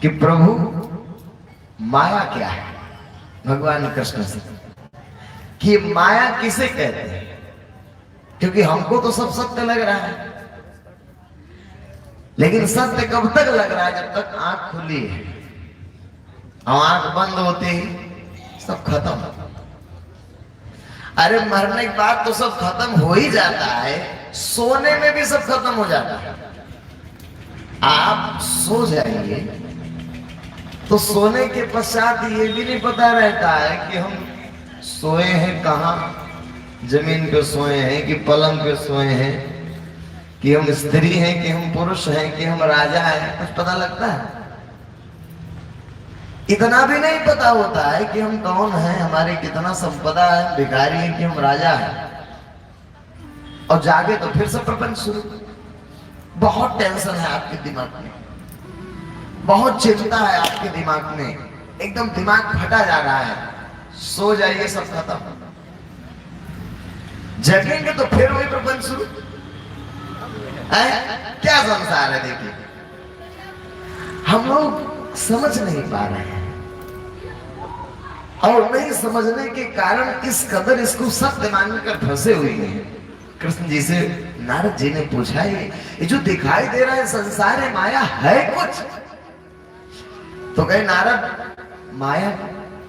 कि प्रभु माया क्या है, भगवान कृष्ण से कि माया किसे कहते हैं, क्योंकि हमको तो सब सत्य लग रहा है, लेकिन सत्य कब तक लग रहा है? जब तक आंख खुली है, और आंख बंद होते ही सब खत्म। अरे मरने के बाद तो सब खत्म हो ही जाता है, सोने में भी सब खत्म हो जाता है। आप सो जाइए तो सोने के पश्चात ये भी नहीं पता रहता है कि हम सोए हैं कहां, जमीन पे सोए हैं कि पलंग पे सोए हैं, कि हम स्त्री हैं कि हम पुरुष हैं कि हम राजा हैं, कुछ पता लगता है? इतना भी नहीं पता होता है कि हम कौन हैं, हमारी कितना संपदा है, भिखारी है कि हम राजा हैं। और जागे तो फिर से प्रपंच शुरू। बहुत टेंशन है आपके दिमाग में, बहुत चिंता है आपके दिमाग में, एकदम दिमाग फटा जा रहा है। सो जाइए, सब खत्म। जगेंगे तो फिर वही प्रपंच शुरू। क्या संसार है? देखिए, हम लोग समझ नहीं पा रहे हैं, और नहीं समझने के कारण इस कदर इसको सत्य मानकर फंसे हुए हैं। कृष्ण जी से नारद जी ने पूछा, ये जो दिखाई दे रहा है संसार है, माया है कुछ? तो कहे नारद, माया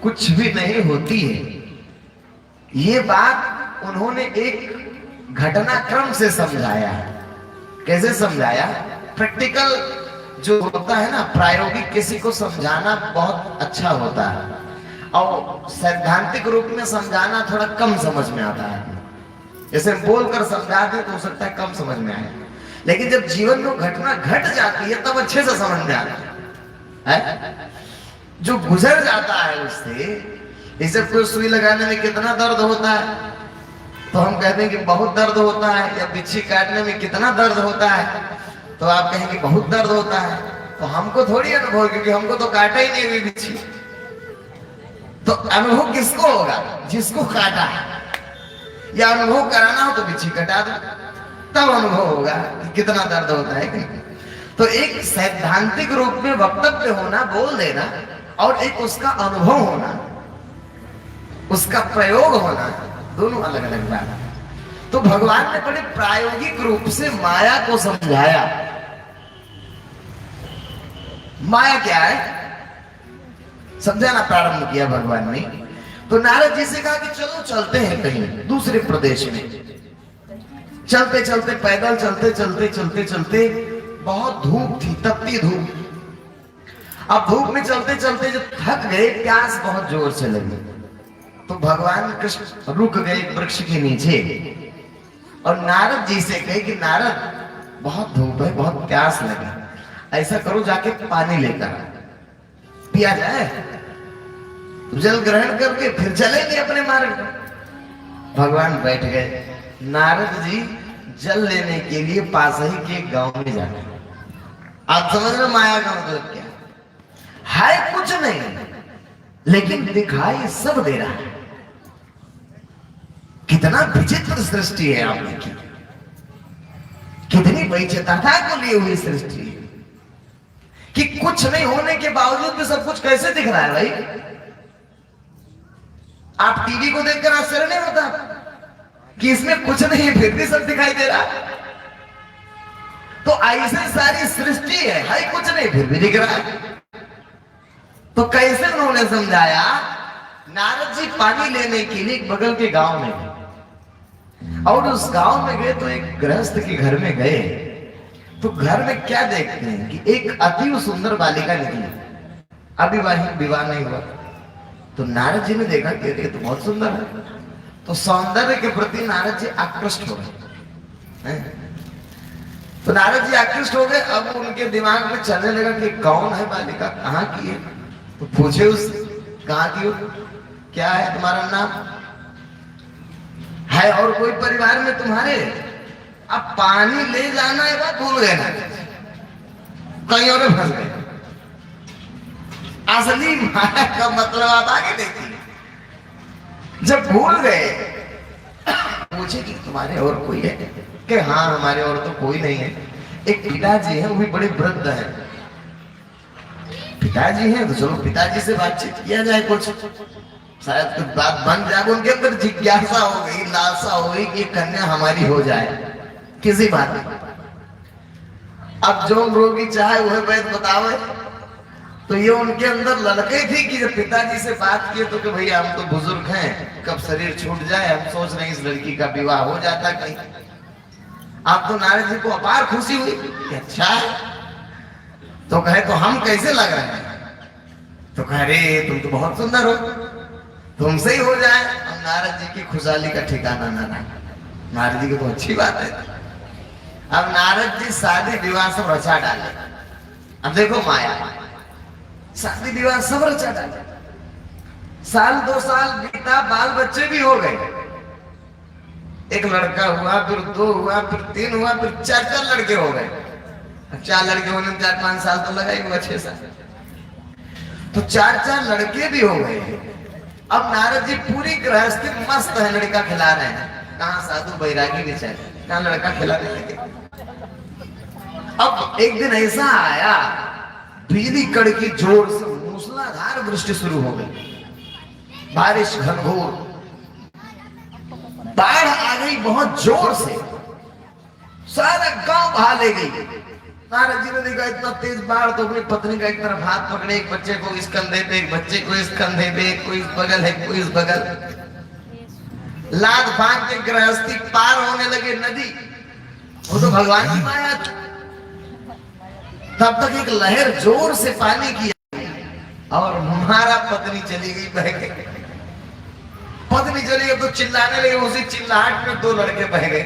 कुछ भी नहीं होती है। ये बात उन्होंने एक घटनाक्रम से समझाया। कैसे समझाया? प्रैक्टिकल जो होता है ना, प्रायोगिक किसी को समझाना बहुत अच्छा होता है, और सैद्धांतिक रूप में समझाना थोड़ा कम समझ में आता है। जैसे बोलकर समझा दे तो हो सकता है कम समझ में आए, लेकिन जब जीवन में घटना घट जाती है तब अच्छे से समझ में आता है। जो गुजर जाता है उससे, इसे कोई सुई लगाने में कितना दर्द होता है तो हम कहते हैं कि बहुत दर्द होता है, या बिच्छी काटने में कितना दर्द होता है तो आप कहेंगे बहुत दर्द होता है। तो हमको थोड़ी अनुभव, क्योंकि हमको तो काटा ही नहीं हुई बिच्छी। तो अनुभव किसको होगा? जिसको काटा है। या अनुभव कराना हो तो बिच्छी कटा दो, तब अनुभव होगा कि कितना दर्द होता है। तो एक सैद्धांतिक रूप में वक्तव्य होना, बोल देना, और एक उसका अनुभव होना, उसका प्रयोग होना, दोनों अलग अलग बात है। तो भगवान ने बड़े प्रायोगिक रूप से माया को समझाया। माया क्या है समझाना प्रारंभ किया भगवान ने। तो नारद जी से कहा कि चलो चलते हैं कहीं दूसरे प्रदेश में। चलते चलते, पैदल चलते चलते चलते चलते, बहुत धूप थी, तपती धूप। अब धूप में चलते चलते जब थक गए, प्यास बहुत जोर से लगी, तो भगवान कृष्ण रुक गए वृक्ष के नीचे और नारद जी से कहे कि नारद, बहुत धूप है, बहुत प्यास लगी, ऐसा करो जाके पानी लेकर पिया जाए, जल ग्रहण करके फिर चलेंगे अपने मार्ग पर। भगवान बैठ गए। नारद जी जल लेने के लिए पास ही के गांव में जाते। आप समझ रहे माया का मतलब क्या है? कुछ नहीं, लेकिन दिखाई सब दे रहा है। कितना विचित्र सृष्टि है, आप देखिए, कितनी वैचित्रता को लिए हुई सृष्टि है कि कुछ नहीं होने के बावजूद भी सब कुछ कैसे दिख रहा है भाई। आप टीवी को देखकर आश्चर्य नहीं होता कि इसमें कुछ नहीं है, फिर भी सब दिखाई दे रहा है। तो ऐसे सारी सृष्टि है कुछ नहीं, फिर भी दिख रहा है। तो कैसे उन्होंने समझाया? नारद जी पानी लेने के लिए बगल के गांव में गए, और उस गांव में गए तो एक गृहस्थ के घर में गए। तो घर में क्या देखते हैं कि एक अति सुंदर बालिका निकली, अविवाहित, विवाह नहीं हुआ। तो नारद जी ने देखा कि ये तो बहुत सुंदर है, तो सौंदर्य के प्रति नारद जी आकृष्ट हो गए। तो नारद जी आकृष्ट हो गए। अब उनके दिमाग में चलने लगा कि कौन है बालिका, कहाँ की है। तो पूछे उस, कहाँ की हो, क्या है तुम्हारा नाम, है और कोई परिवार में तुम्हारे? अब पानी ले जाना है बात भूल गए ना, कहीं और फंस गए। असली माया का मतलब आप आगे देखिए। जब भूल गए, पूछे कि तुम्हारे और कोई है? कि हाँ हमारे और तो कोई नहीं है, एक पिताजी है, वो भी बड़े वृद्ध है। पिताजी हैं तो चलो पिताजी से बातचीत किया जाए, कुछ शायद कुछ बात बन जाए। उनके अंदर जिज्ञासा हो गई, लालसा हो गई कि कन्या हमारी हो जाए, किसी बात नहीं। अब जो रोगी चाहे वह वैद बतावे, तो ये उनके अंदर ललके थी कि जब पिताजी से बात किए तो कि भैया हम तो बुजुर्ग हैं, कब शरीर छूट जाए, हम सोच रहे हैं इस लड़की का विवाह हो जाता कहीं। आप तो नारद जी को अपार खुशी हुई कि अच्छा है, तो कहे तो हम कैसे लग रहे हैं, तो कह रे तुम तो बहुत सुंदर हो, तुमसे ही हो जाए। अब नारद जी की खुशहाली का ठिकाना ना रहा। नारद जी की तो अच्छी बात है। अब नारद जी शादी विवाह सब रचा डाले। अब देखो माया, शादी विवाह सब रचा डाले। साल 2 साल बीता, बाल बच्चे भी हो गए। एक लड़का हुआ, फिर 2 हुआ, फिर 3 हुआ, फिर 4 लड़के हो गए। 4 लड़के होने में 4-5 साल तो लगा ही हुआ, 6 साल। तो 4 लड़के भी हो गए। अब नारद जी पूरी गृहस्थी मस्त है, लड़का खिला रहे हैं। कहाँ साधु बैरागी बेचारे, कहाँ लड़का खिलाने लगे। अब एक दिन ऐसा आया, बिजली कड़की जोर से मूसलाधार वृष्टि शुरू हो गई, बारिश घनघोर, बाढ़ आ गई बहुत जोर से, सारा गांव बहा ले गई। नारद जी ने देखा इतना तेज बाढ़, तो अपनी पत्नी का एक तरफ हाथ पकड़े, एक बच्चे को इस कंधे पे, एक बच्चे को इस कंधे पे, कोई इस बगल है, कोई इस बगल, लाद बांध के गृहस्थी पार होने लगे नदी। वो तो भगवान की माया। तब तक एक लहर जोर से पानी की और हमारा पत्नी चली गई बह के। पत्नी चली गई तो चिल्लाने लगे, उसी चिल्लाहट में 2 लड़के बह गए।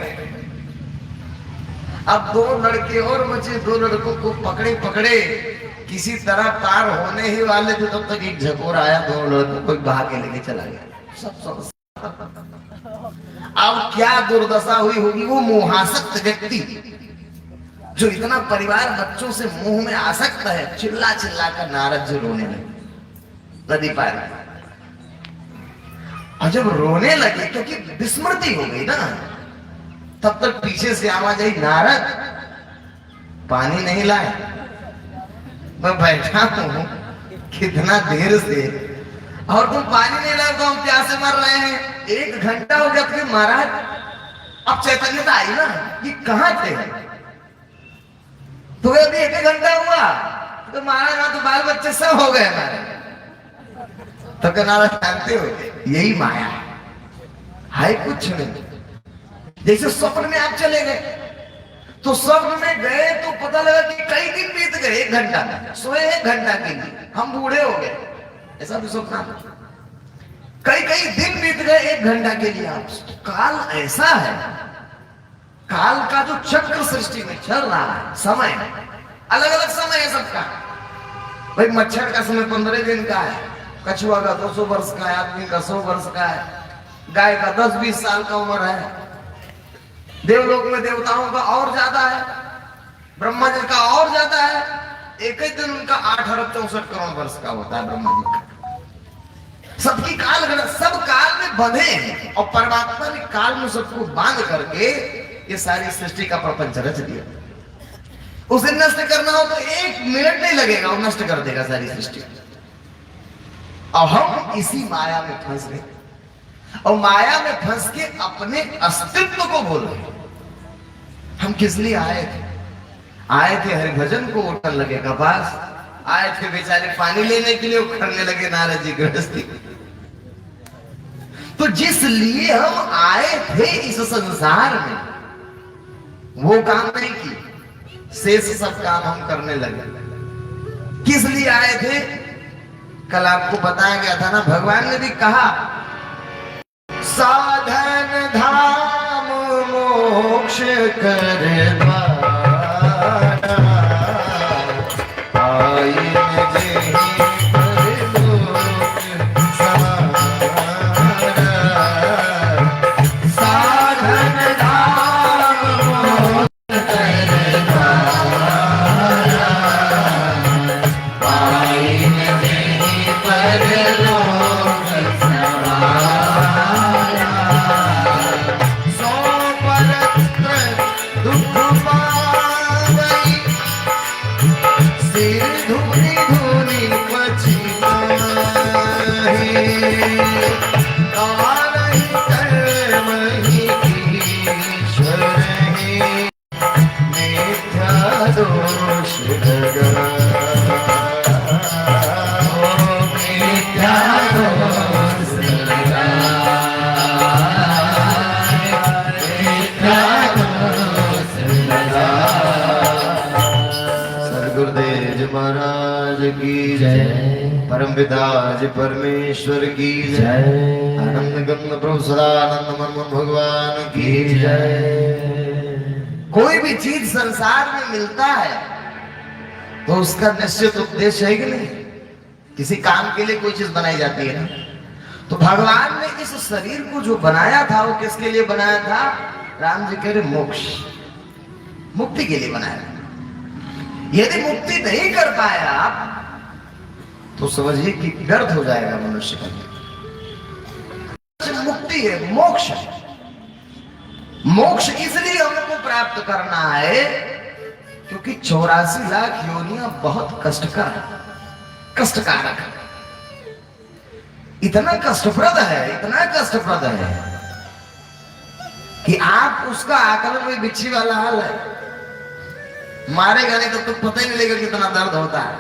अब 2 लड़के और बचे, 2 लड़कों को पकड़े पकड़े किसी तरह पार होने ही वाले थे, तब तक एक झकोर आया, 2 लड़कों को बहा के लेके चला गया। सब अब क्या दुर्दशा हुई होगी वो मोहासक्त व्यक्ति, जो इतना परिवार बच्चों से मुंह में आसक्त है। चिल्ला चिल्ला कर नारद जी रोने लगे नदी पार। और जब रोने लगे, क्योंकि विस्मृति हो गई ना, तब तक पीछे से आवाज आई, नारद पानी नहीं लाए। मैं बैठा हूं कितना देर से, और तुम पानी नहीं लाए, तो हम प्यासे मर रहे हैं। 1 घंटा हो गया फिर महाराज। अब चैतन्यता आई ना, ये कहां थे? तो अभी 1 घंटा हुआ तो महाराज तो बाल बच्चे सब हो गए हमारे। तो क्या नाराज जानते हो, यही माया है, कुछ नहीं। जैसे स्वप्न में आप चले गए, तो स्वप्न में गए तो पता लगा कि कई दिन बीत गए, 1 घंटा सोए, 1 घंटा के लिए हम बूढ़े हो गए, ऐसा भी स्वप्न। कई दिन बीत गए 1 घंटा के लिए। आप काल ऐसा है, काल का जो चक्र सृष्टि में चल रहा है, समय अलग अलग समय है सबका। भाई मच्छर का समय 15 दिन का है, कछुआ का 200 वर्ष का है, आदमी का 100 वर्ष का है, गाय का 10-20 साल का उम्र है, देवलोक में देवताओं का और ज्यादा है, ब्रह्मा जी का और ज्यादा है। एक ही दिन उनका 8 अरब 64 करोड़ वर्ष का होता है ब्रह्मा जी का। सबकी काल गणना, सब काल में बंधे हैं, और परमात्मा ने काल में सबको बांध करके ये सारी सृष्टि का प्रपंच रच दिया। उसे नष्ट करना हो तो 1 मिनट नहीं लगेगा, वो नष्ट कर देगा सारी सृष्टि। और हम इसी माया में फंस गए, और माया में फंस के अपने अस्तित्व को भूल गए। हम किस लिए आए थे? आए थे हरिभजन को उठने लगे कपास, आए थे बेचारे पानी लेने के लिए उखड़ने लगे नारद जी गृहस्थी। तो जिस लिए हम आए थे इस संसार में, वो काम नहीं की, शेष सब काम हम करने लगे। किस लिए आए थे? कल आपको बताया गया था ना, भगवान ने भी कहा, साधन धाम मोक्ष करवा दुख पावई सिर धुन महाराज की जय। परम पिता जी परमेश्वर की जय। आनंद गंग प्रभु सदानंद मनमोहन भगवान की जय। कोई भी चीज संसार में मिलता है तो उसका निश्चित उद्देश्य है कि नहीं? किसी काम के लिए कोई चीज बनाई जाती है ना। तो भगवान ने इस शरीर को जो बनाया था वो किसके लिए बनाया था? राम जी कह रहे मोक्ष, मुक्ति के लिए बनाया था। यदि मुक्ति नहीं कर पाए आप तो समझिए कि व्यर्थ हो जाएगा मनुष्य का। मुक्ति है, मोक्ष है। मोक्ष इसलिए हमको प्राप्त करना है क्योंकि 84 लाख योनियां बहुत कष्टकारक है, इतना कष्टप्रद है, इतना कष्टप्रद है कि आप उसका आकलन में बिच्छी वाला हाल है। मारेगा नहीं तो पता ही नहीं लगेगा कितना दर्द होता है,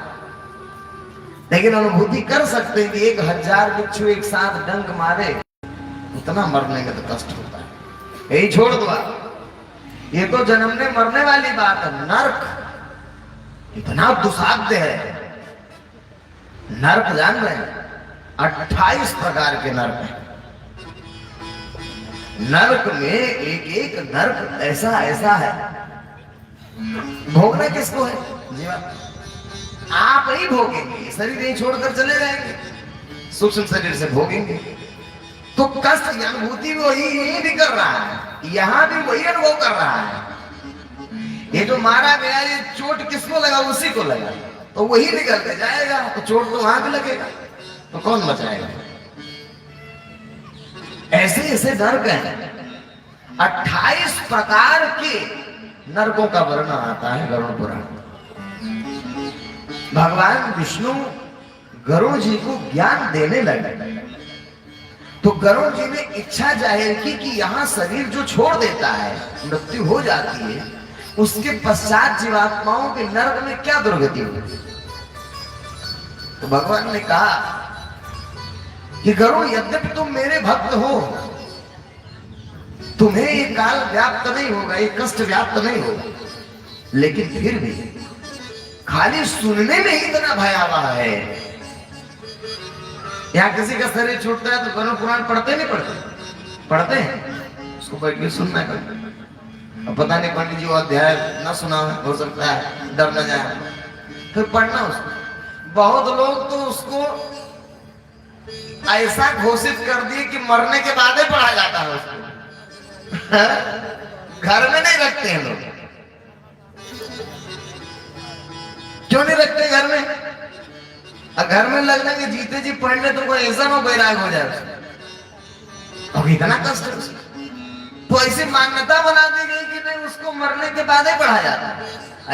लेकिन अनुभूति कर सकते हैं कि 1000 बिच्छू एक साथ डंक मारे, उतना मरने में तो कष्ट होता है। यही छोड़ दो आप, ये तो जन्मने मरने वाली बात है। नर्क इतना दुसाध्य है। नर्क जान रहे हैं? 28 प्रकार के नर्क हैं। नर्क में एक एक नर्क ऐसा ऐसा है। भोगना किसको है? जीवन आप ही भोगेंगे, शरीर नहीं छोड़कर चले जाएंगे, सूक्ष्म शरीर से भोगेंगे। तो कष्ट की अनुभूति वही यही भी कर रहा है, यहां भी वही अनुभव कर रहा है। ये जो मारा गया ये चोट किसको लगा? उसी को लगा, तो वही निकल के जाएगा, तो चोट तो वहां भी लगेगा, तो कौन बचाएगा? ऐसे ऐसे नर्क हैं। 28 प्रकार के नरकों का वर्णन आता है गरुड़ पुराण। भगवान विष्णु गरुड़ जी को ज्ञान देने लगे तो गरुड़ जी ने इच्छा जाहिर की कि यहां शरीर जो छोड़ देता है, मृत्यु हो जाती है, उसके पश्चात जीवात्माओं के नरक में क्या दुर्गति होगी। तो भगवान ने कहा कि गरुड़, यद्यपि तुम मेरे भक्त हो, तुम्हें ये काल व्याप्त नहीं होगा, ये कष्ट व्याप्त नहीं होगा, लेकिन फिर भी खाली सुनने में ही इतना भयावह है। यहां किसी का शरीर छूटता है तो गरुड़ पुराण पढ़ते नहीं पढ़ते? पढ़ते हैं, उसको बैठ के सुनना है। अब पता नहीं पंडित जी वो अध्याय न सुना हो सकता है, डर न जाए, फिर पढ़ना उसको। बहुत लोग तो उसको ऐसा घोषित कर दिए कि मरने के बाद ही पढ़ा जाता है उसको। घर में नहीं रखते हैं लोग। क्यों नहीं रखते घर में? घर में लगना कि जीते जी पढ़ ले तो कोई ऐसा ना बैराग हो जाए, और इतना कष्ट है। तो ऐसी मान्यता बना दी गई कि नहीं, उसको मरने के बाद ही पढ़ा जाता है।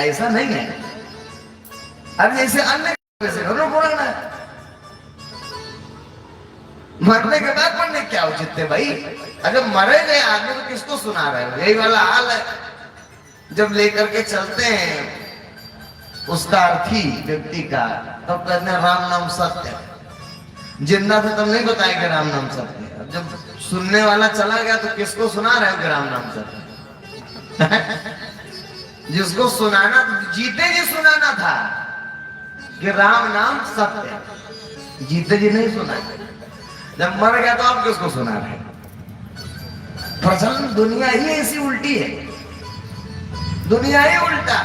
ऐसा नहीं है। अब जैसे अन्य पुराण है, मरने के बाद पढ़ने क्या उचित है भाई? अगर मरे गए आदमी तो किसको सुना रहे हो? यही वाला हाल है। जब लेकर के चलते हैं उसका अर्थी व्यक्ति का, तब कहते हैं राम नाम सत्य। जिंदा थे तब नहीं बताएंगे राम नाम सत्य। अब जब सुनने वाला चला गया तो किसको सुना रहे हो कि राम नाम सत्य? जिसको सुनाना, जीते जी सुनाना था कि राम नाम सत्य, जीते जी नहीं सुना। जब मर गया तो आप किसको सुना रहे? प्रचलन दुनिया ही ऐसी उल्टी है, दुनिया ही उल्टा।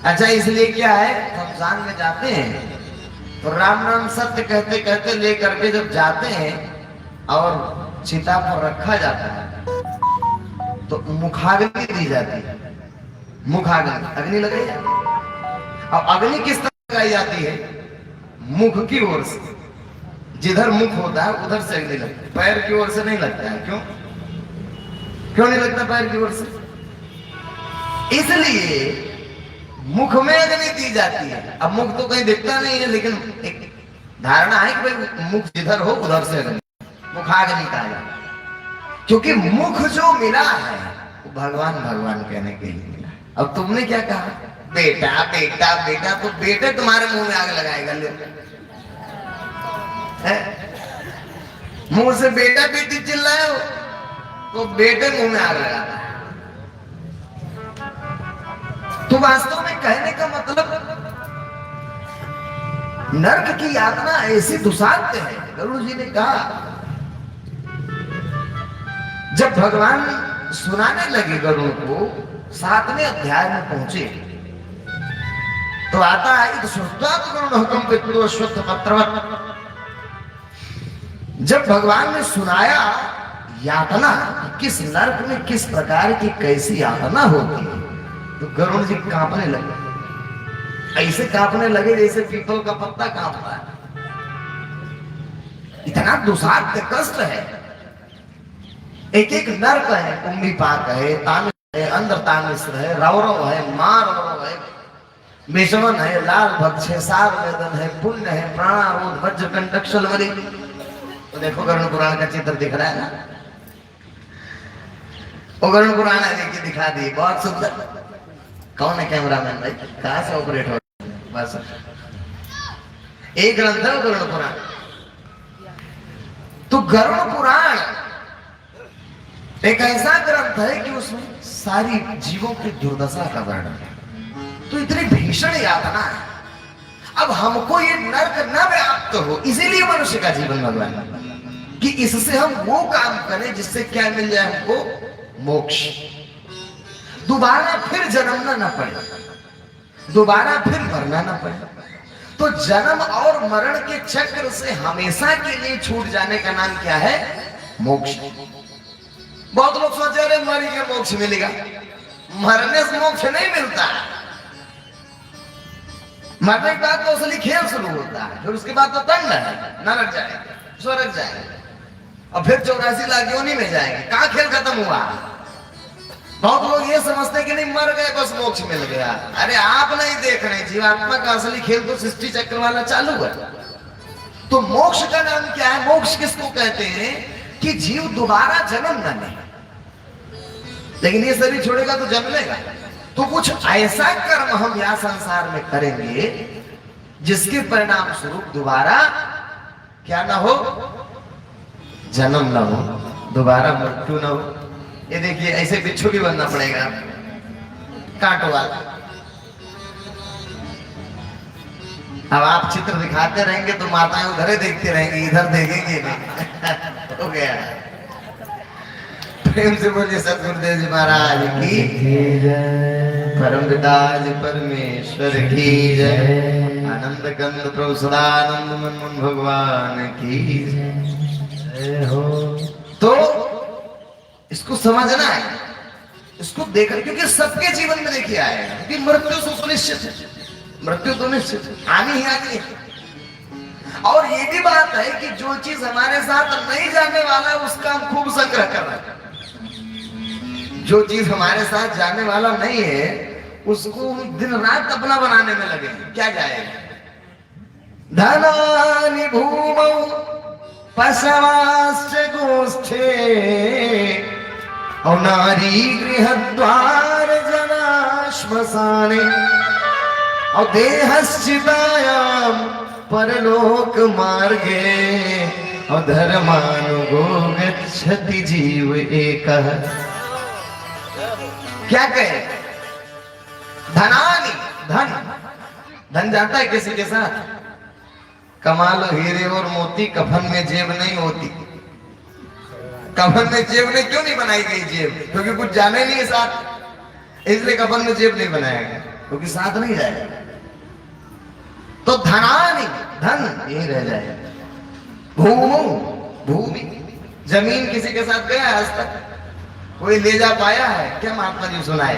अच्छा, इसलिए क्या है, रमजान में जाते हैं तो राम नाम सत्य कहते कहते लेकर के जब जाते हैं और चिता पर रखा जाता है तो मुखाग्नि दी जाती है। मुखाग्नि, अग्नि लगाई जाती है। और अग्नि किस तरह लगाई जाती है? मुख की ओर से। जिधर मुख होता है उधर से अग्नि लगती है, पैर की ओर से नहीं लगता है। क्यों? क्यों नहीं लगता पैर की ओर से? इसलिए मुख में अग्नि दी जाती है। अब मुख तो कहीं दिखता नहीं है, लेकिन एक धारणा है कि भाई मुख जिधर हो उधर से अग्नि, मुखाग्नि कहा जाता है। क्योंकि मुख जो मिला है वो भगवान भगवान कहने के लिए मिला है। अब तुमने क्या कहा? बेटा बेटा बेटा, तो बेटे तुम्हारे मुंह में आग लगाएगा। मुंह से बेटा बेटी चिल्लाए हो तो बेटे मुंह में आग लगाता है। तो वास्तव में कहने का मतलब नरक की यातना ऐसी दुसाध्य है। गरुड़ जी ने कहा, जब भगवान सुनाने लगे गरुड़ को, 7वें अध्याय में पहुंचे तो आता है श्रुत्वात् गरुड़ हुकम पितृ अश्वत्थ पत्रवत्। जब भगवान ने सुनाया यातना, किस नरक में किस प्रकार की कैसी यातना होती है, तो गरुड़ जी कांपने लगे। ऐसे कांपने लगे जैसे पीपल का पत्ता कांपता है। इतना दुसाध्य कष्ट है। एक एक नरक है, कुंभीपाक है, तामिस है, अंधर तामिस्र है, रौरव है, मारव है, विषमन है, लाल भक्ष है, सार वेदन है, पुण्य है, प्राणारोध, वज्र कंटक शलवरी। तो देखो गरुड़ पुराण का चित्र दिख रहा है ना, वो गरुड़ पुराण है, देखिए दिखा दी, बहुत सुंदर। कौन है कैमरामैन भाई, कहां से ऑपरेट हो? बस एक ग्रंथ है गरुड़ पुराण। तो गरुड़ पुराण एक ऐसा ग्रंथ है कि उसमें सारी जीवों की दुर्दशा का वर्णन है। तो इतनी भीषण यातना है। अब हमको ये नरक न व्याप्त हो, इसीलिए मनुष्य का जीवन भगवान, कि इससे हम वो काम करें जिससे क्या मिल जाए हमको, मोक्ष। दोबारा फिर जन्मना न पड़े, दोबारा फिर मरना न पड़े। तो जन्म और मरण के चक्र से हमेशा के लिए छूट जाने का नाम क्या है? मोक्ष। बहुत लोग सोचे अरे मरी के मोक्ष मिलेगा, मरने से मोक्ष नहीं मिलता। मरने के बाद तो असली खेल शुरू होता है, फिर उसके बाद तो दंड है, नरक जाएंगे, स्वर्ग जाएंगे, और फिर 84 लाख योनि में जाएंगे। कहां खेल खत्म हुआ? बहुत लोग ये समझते कि नहीं मर गए बस मोक्ष मिल गया। अरे आप नहीं देख रहे, जीवात्मा का असली खेल तो सृष्टि चक्र वाला चालू है। तो मोक्ष का नाम क्या है? मोक्ष किसको कहते हैं? कि जीव दोबारा जन्म न ले, लेकिन ये शरीर छोड़ेगा तो जन्म लेगा। तो कुछ ऐसा कर्म हम यहां संसार में करेंगे जिसके परिणाम स्वरूप दोबारा क्या ना हो, जन्म ना हो, दोबारा मृत्यु ना हो। ये देखिए ऐसे बिच्छू भी बनना पड़ेगा, कांटो वाला। अब आप चित्र दिखाते रहेंगे तो माताएं उधर ही देखती रहेंगी, इधर देखेंगे नहीं। हो गया। प्रेम से बोलिए सतगुरुदेव जी महाराज की जय, परम पिताजी परमेश्वर की जय, आनंद कंद प्रभु सदानंद मन भगवान की जय हो। तो इसको समझना है, इसको देखना, क्योंकि सबके जीवन में देखिए आएगा कि मृत्यु से सुनिश्चित है, मृत्यु तो निश्चित है, आनी ही आनी है। और ये भी बात है कि जो चीज हमारे साथ नहीं जाने वाला है उसका हम खूब संग्रह कर रहे हैं। जो चीज हमारे साथ जाने वाला नहीं है उसको दिन रात अपना बनाने में लगे। क्या जाएगा? धनानि भूमौ पशवाश्च गोष्ठे और नारी गृहद्वार जना श्मशाने और देहश्चितायाम परलोक मार्गे और धर्मानुगो गच्छति जीव एकः। क्या कहे? धनानि, धन, धन जाता है किसी के साथ? कमा लो हीरे और मोती, कफन में जेब नहीं होती। कफन में जेब ने क्यों नहीं बनाई गई जेब? क्योंकि कुछ जाने नहीं है साथ, इसलिए कफन में जेब नहीं बनाया गया, क्योंकि साथ नहीं जाएगा। तो धनानि, धन यही रह जाए। भूमि, भूमि, जमीन किसी के साथ गया आज तक? कोई ले जा पाया है क्या? महात्मा जी सुनाए,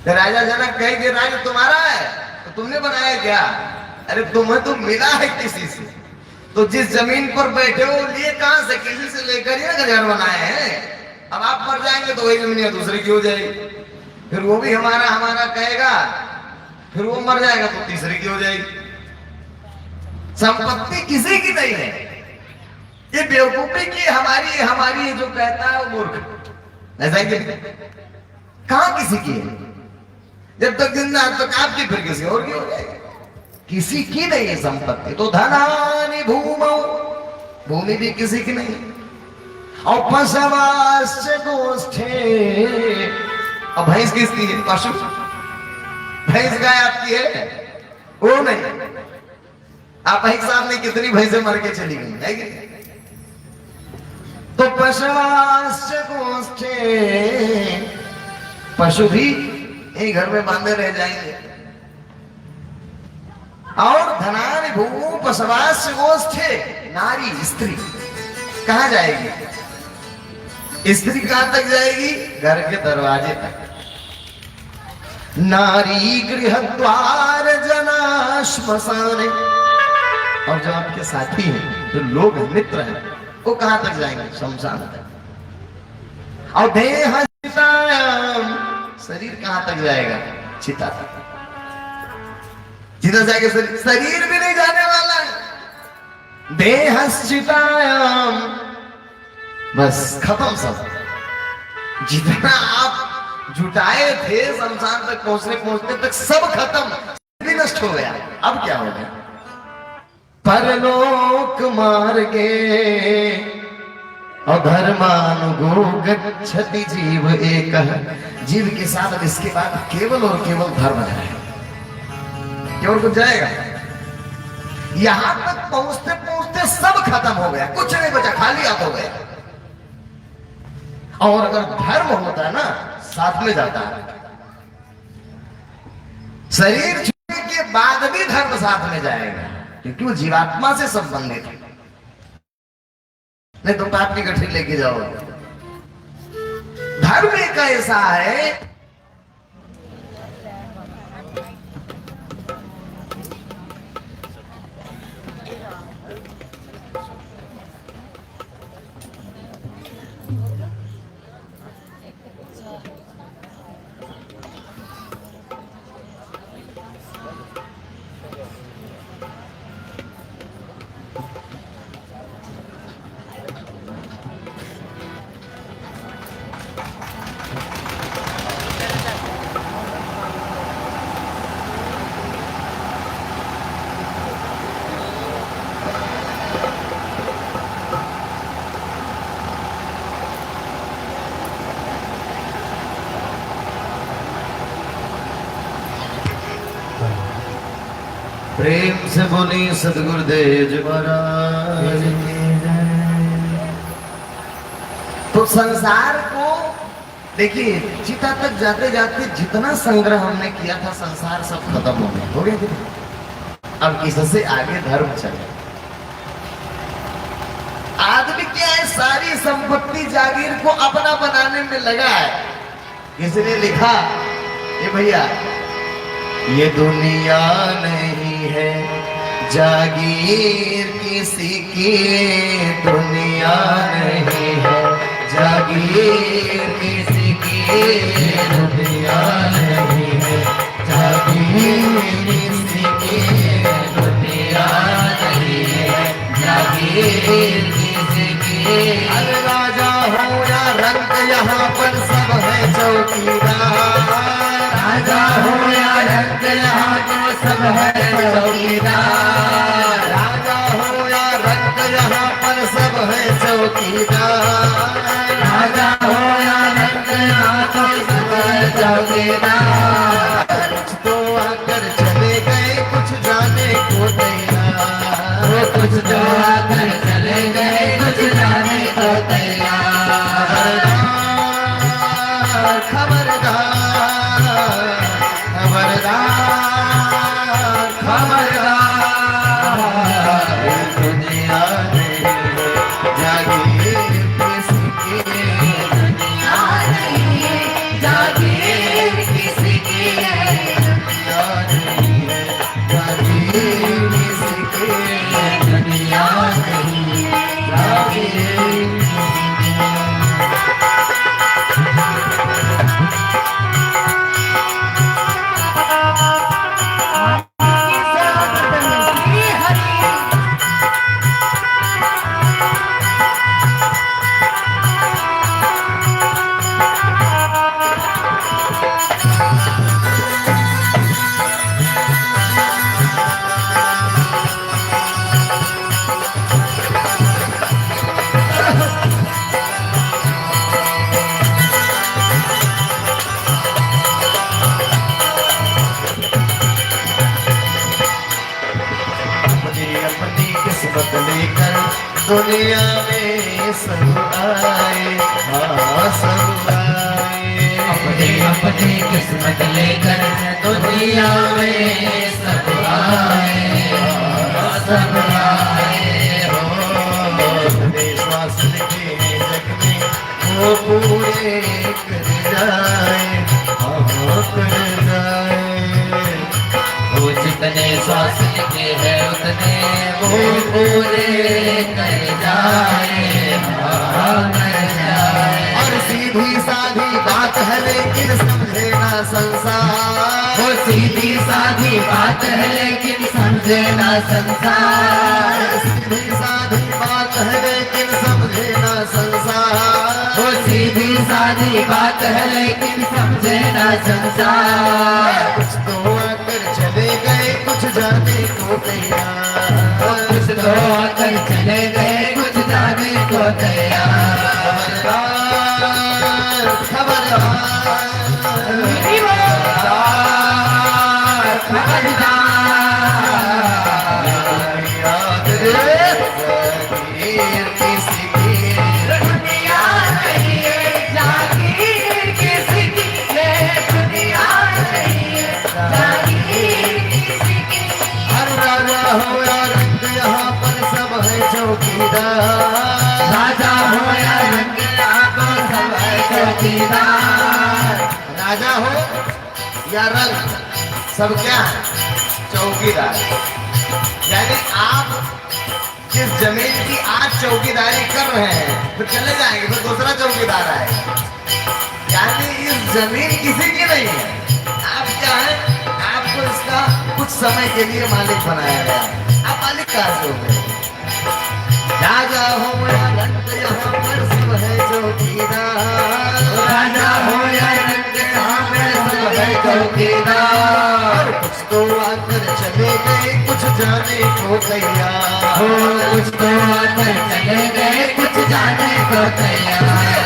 तो राजा जनक कहेंगे राज तुम्हारा है तो तुमने बनाया क्या? अरे तुम्हें तो मिला है किसी से। तो जिस जमीन पर बैठे हो लिए कहां से? किसी से लेकर ही ना घर बनाए हैं। अब आप मर जाएंगे तो वही जमीन दूसरे की हो जाएगी, फिर वो भी हमारा हमारा कहेगा, फिर वो मर जाएगा तो तीसरे की हो जाएगी। संपत्ति किसी की नहीं है। ये बेवकूफी की हमारी हमारी जो कहता है वो मूर्ख। ऐसा कि कहां किसी की है? जब तक जिंदा तब तक आपकी, फिर किसी और की हो जाएगी। किसी की नहीं है संपत्ति। तो धनानि भूमौ, भूमि भी किसी की नहीं। और पशवाश्च गोष्ठे, और भैंस किसकी है? पशु, भैंस गाय आपकी है? वो नहीं। आप एक साहब ने कितनी भैंसे मर के चली गई है कि? तो पशुवाश्च गोष्ठे, पशु भी एक घर में बांधे रह जाएंगे। और धनानि भूमो पशुवाश्च गोष्ठे, नारी स्त्री कहां जाएगी? स्त्री कहां तक जाएगी? घर के दरवाजे तक। नारी गृह द्वार जना श्मशाने, और जो आपके साथी हैं, जो लोग मित्र हैं, वो कहां तक जाएंगे? शमशान तक। और देह चितायाम, शरीर कहां तक जाएगा? चिता तक। चिता जाएगा शरीर भी नहीं जाने वाला है। देह चितायाम, बस खत्म सब। जितना आप जुटाए थे शमशान तक पहुंचने पहुंचने तक सब खत्म, भी नष्ट हो गया। अब क्या हो गया? परलोक मार्गे अधर्मानुगो गच्छति जीव एक, जीव के साथ इसके बाद केवल और केवल धर्म जाएगा, केवल कुछ जाएगा। यहां तक पहुंचते पहुंचते सब खत्म हो गया, कुछ नहीं बचा, खाली हाथ हो गया। और अगर धर्म होता है ना, साथ में जाता है। शरीर छूटने के बाद भी धर्म साथ में जाएगा, क्योंकि वो जीवात्मा से संबंधित है। नहीं तो पाप की गठरी लेके जाओ। धर्म एक ऐसा है, प्रेम से बोली सदगुरुदेव महाराज। तो संसार को देखिए, चिता तक जाते जाते जितना संग्रह हमने किया था, संसार सब खत्म हो गया। अब इससे आगे धर्म चले। आदमी क्या है, सारी संपत्ति जागीर को अपना बनाने में लगा है। किसी ने लिखा, ये भैया ये दुनिया नहीं है जागीर किसी की, दुनिया नहीं है जागीर किसी की, दुनिया नहीं है जागीर किसी की, दुनिया नहीं है जागीर किसी की। अरे राजा हो या रंक, यहाँ पर सब है चौकीदार। राजा हो या रंक, यहाँ तो सब है चौकीदार। राजा हो या रंक, यहाँ पर सब है चौकीदार। राजा हो या रंक, यहाँ तो सब है चौकीदार। कुछ तो आकर चले गए, कुछ जाने को तैयार। कुछ तो आकर चले गए, कुछ जाने को तैयार। खबरदार दुनिया जागीर किसी की, दुनिया नहीं है जागीर किसी की, दुनिया नहीं है जागीर किसी की, दुनिया नहीं है जागीर किसी की। दुनिया में सब आए, हाँ सब आए। अपने अपने किस्मत लेकर दुनिया में सब आए, सब आए हो। अपने श्वास के जग में वो पूरे कर जाए, हाँ कर जाए। वो जितने श्वास लिखे हैं उतने वो पूरे कर जाए, कर जाए। और सीधी साधी बात है लेकिन समझे ना संसार, वो सीधी साधी बात है लेकिन समझे ना संसार। सीधी साधी बात है लेकिन समझे ना संसार। वो सीधी साधी बात है लेकिन समझे ना संसार। कुछ तो आकर चले गए कुछ जाने को तैयार, कुछ तो आकर चले गए कुछ जाने को तैयार। यहाँ पर सब है चौकीदार, राजा हो या रंग को सब है चौकीदार। राजा हो या रंग सब क्या है? चौकीदार। यानी आप जिस जमीन की आज चौकीदारी कर रहे हैं फिर चले जाएंगे फिर दूसरा चौकीदार आएगा। यानी इस जमीन किसी की नहीं है, आप क्या है, आपको इसका कुछ समय के लिए मालिक बनाया गया है। आप मालिक कहाँ से हो गए? राजा हो या रंग यहाँ पर सब है चौकीदार, राजा हो या रंग यहाँ पर सब है चौकीदार। कुछ तो आकर चले गए कुछ जाने को तैयार, हो कुछ तो आकर चले गए कुछ जाने को तैयार।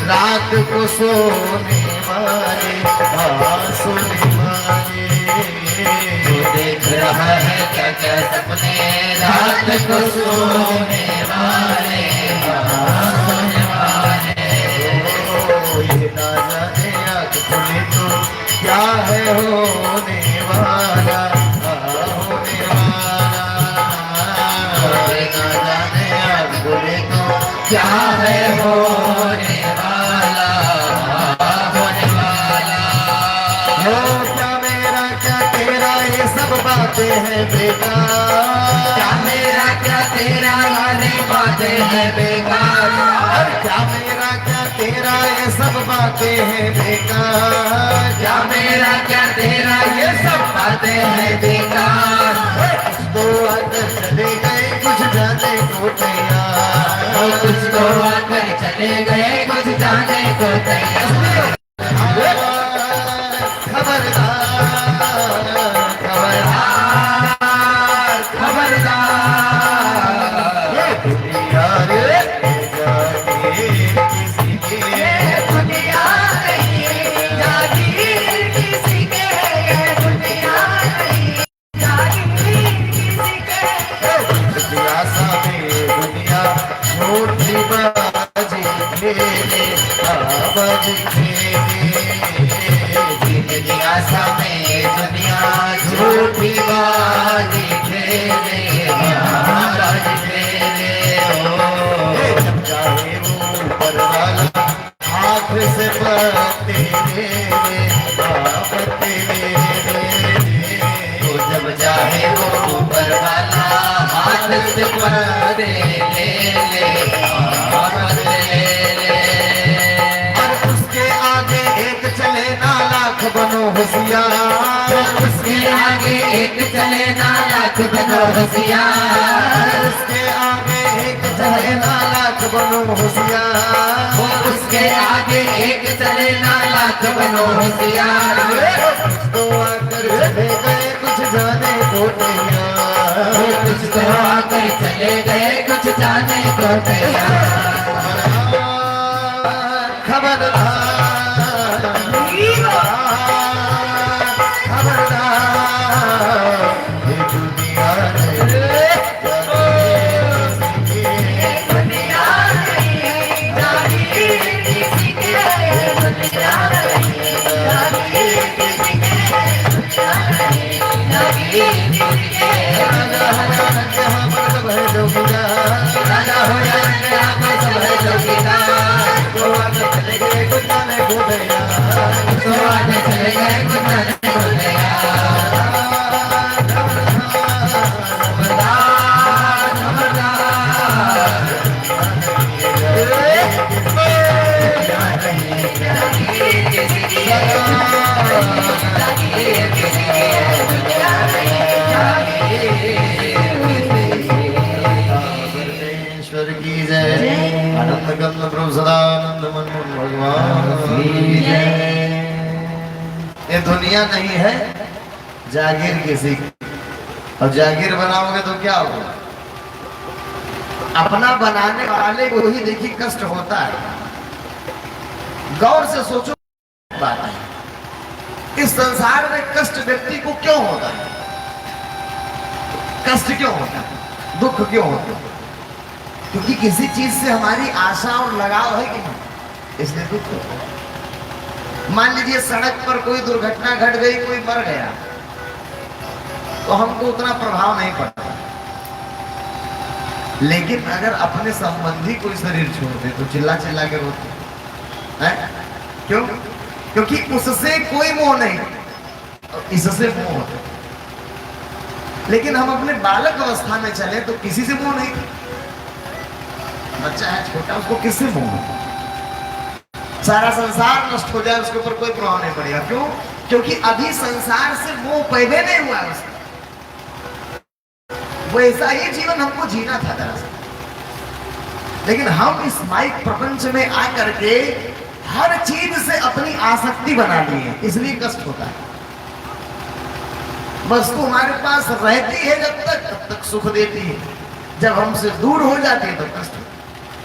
रात को सोने वाले, हाँ सोने वाले। वो देख रहा है क्या क्या सपने रात को सोने वाले, हाँ सोने वाले। ये ना जाने आँख खुले तो क्या है होने वाला, हाँ होने वाला। ये ना जाने आँख खुले तो क्या है होने वाला, होने वाला। हो क्या मेरा क्या तेरा ये सब बातें हैं बेकार, क्या मेरा क्या तेरा वाली बातें हैं बेकार। क्या मेरा क्या तेरा ये सब बातें हैं बेकार, क्या मेरा क्या तेरा ये सब बातें हैं बेकार। तो आकर चले गए कुछ जाने को तैयार, और कुछ तो आकर चले गए कुछ जाने को तैयार। खबरदार खबरदार खबरदार। ये दुनिया रे जागे किसी के, ये दुनिया नहीं जागीर किसी के, ये दुनिया नहीं जागीर किसी के। दुनिया सामे दुनिया जिंदगी आशा में दुनिया झूठी बाजी खेले महाराज खेले हो। जब चाहे वो ऊपर वाला हाथ से पत्ते ले तो जब चाहे वो ऊपर वाला हाथ से पर्दे ले और उसके आगे एक चले ना लाख बनो होशियार। उसके आगे एक चले ना लाख बनो होशियार। उसके आगे एक चले ना लाख बनो होशियार। उसके आगे एक चले ना लाख बनो होशियार। तो आकर चले गए कुछ जाने को तैयार। कुछ तो आकर चले गए कुछ जाने को तैयार। खबरदार खबरदार ये दुनिया राजा हो जाए आप सब चौकीदार। तो आज चले गए कुछ जाने को तैयार। तो आज चले गए कुछ जाने को तैयार। खबरदार खबरदार ईश्वर की जय। आनंद कंद प्रभु सदानंद मनमोहन भगवान की जय। ये दुनिया नहीं है जागीर किसी की। और जागीर बनाओगे तो क्या होगा? अपना बनाने वाले को ही देखिए कष्ट होता है। गौर से सोचो बात है, इस संसार में कष्ट व्यक्ति को क्यों होता है? कष्ट क्यों होता है? दुख क्यों होता है? क्योंकि किसी चीज से हमारी आशा और लगाव है कि नहीं, इसलिए दुख होता है। मान लीजिए सड़क पर कोई दुर्घटना घट गई, कोई मर गया, तो हमको उतना प्रभाव नहीं पड़ता। लेकिन अगर अपने संबंधी कोई शरीर छोड़ दे तो चिल्ला चिल्ला के रोते हैं। क्यों? क्योंकि उससे कोई मोह नहीं, इससे मोह होता है। लेकिन हम अपने बालक अवस्था में चले तो किसी से मोह नहीं। बच्चा है छोटा, उसको किससे मोह है? सारा संसार नष्ट हो जाए उसके ऊपर कोई प्रभाव नहीं पड़ेगा। क्यों? क्योंकि अभी संसार से मोह पैदा नहीं हुआ है उसका। वैसा ही जीवन हमको जीना था दरअसल। लेकिन हम इस माइक प्रपंच में आकर के हर चीज से अपनी आसक्ति बना ली है, इसलिए कष्ट होता है। वस्तु हमारे पास रहती है जब तक सुख देती है, जब हमसे दूर हो जाती है तो कष्ट।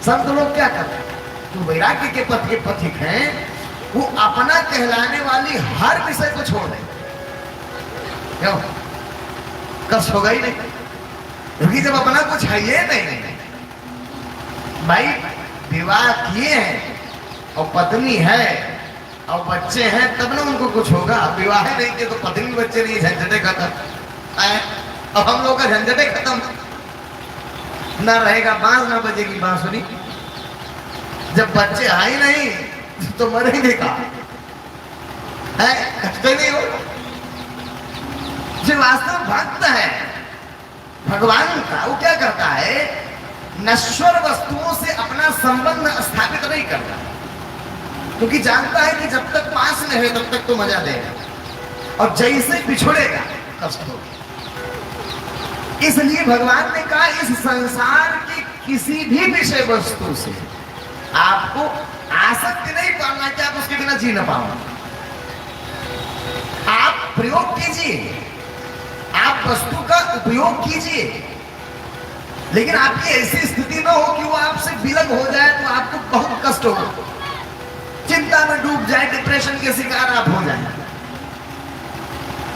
संत लोग क्या करते हैं? जो वैराग्य के पथ के पथिक हैं, वो अपना कहलाने वाली हर विषय को छोड़ दें। क्यों? कष्ट होगा ही नहीं, क्योंकि जब अपना कुछ है ये नहीं। भाई विवाह किए हैं और पत्नी है और बच्चे हैं तब ना उनको कुछ होगा। विवाह नहीं किए तो पत्नी बच्चे नहीं, झंझटे खत्म। अब हम लोग का झंझटे खत्म, ना रहेगा बांस ना बजेगी बांसुरी। जब बच्चे आए नहीं तो मरेंगे कहाँ? नहीं हो। जो वास्तव भक्त है भगवान का, वो क्या करता है? नश्वर वस्तुओं से अपना संबंध स्थापित नहीं करता, क्योंकि जानता है कि जब तक पास में है तब तक तो मजा देगा, और जैसे पिछड़ेगा कष्ट होगा। इसलिए भगवान ने कहा इस संसार की किसी भी विषय वस्तु से आपको आसक्ति नहीं पालना कि आप उसके बिना जी ना पाओ। आप प्रयोग कीजिए, आप वस्तु का उपयोग कीजिए, लेकिन आपकी ऐसी स्थिति न हो कि वो आपसे विलग हो जाए तो आपको बहुत कष्ट होगा, चिंता में डूब जाए, डिप्रेशन के शिकार आप हो जाए।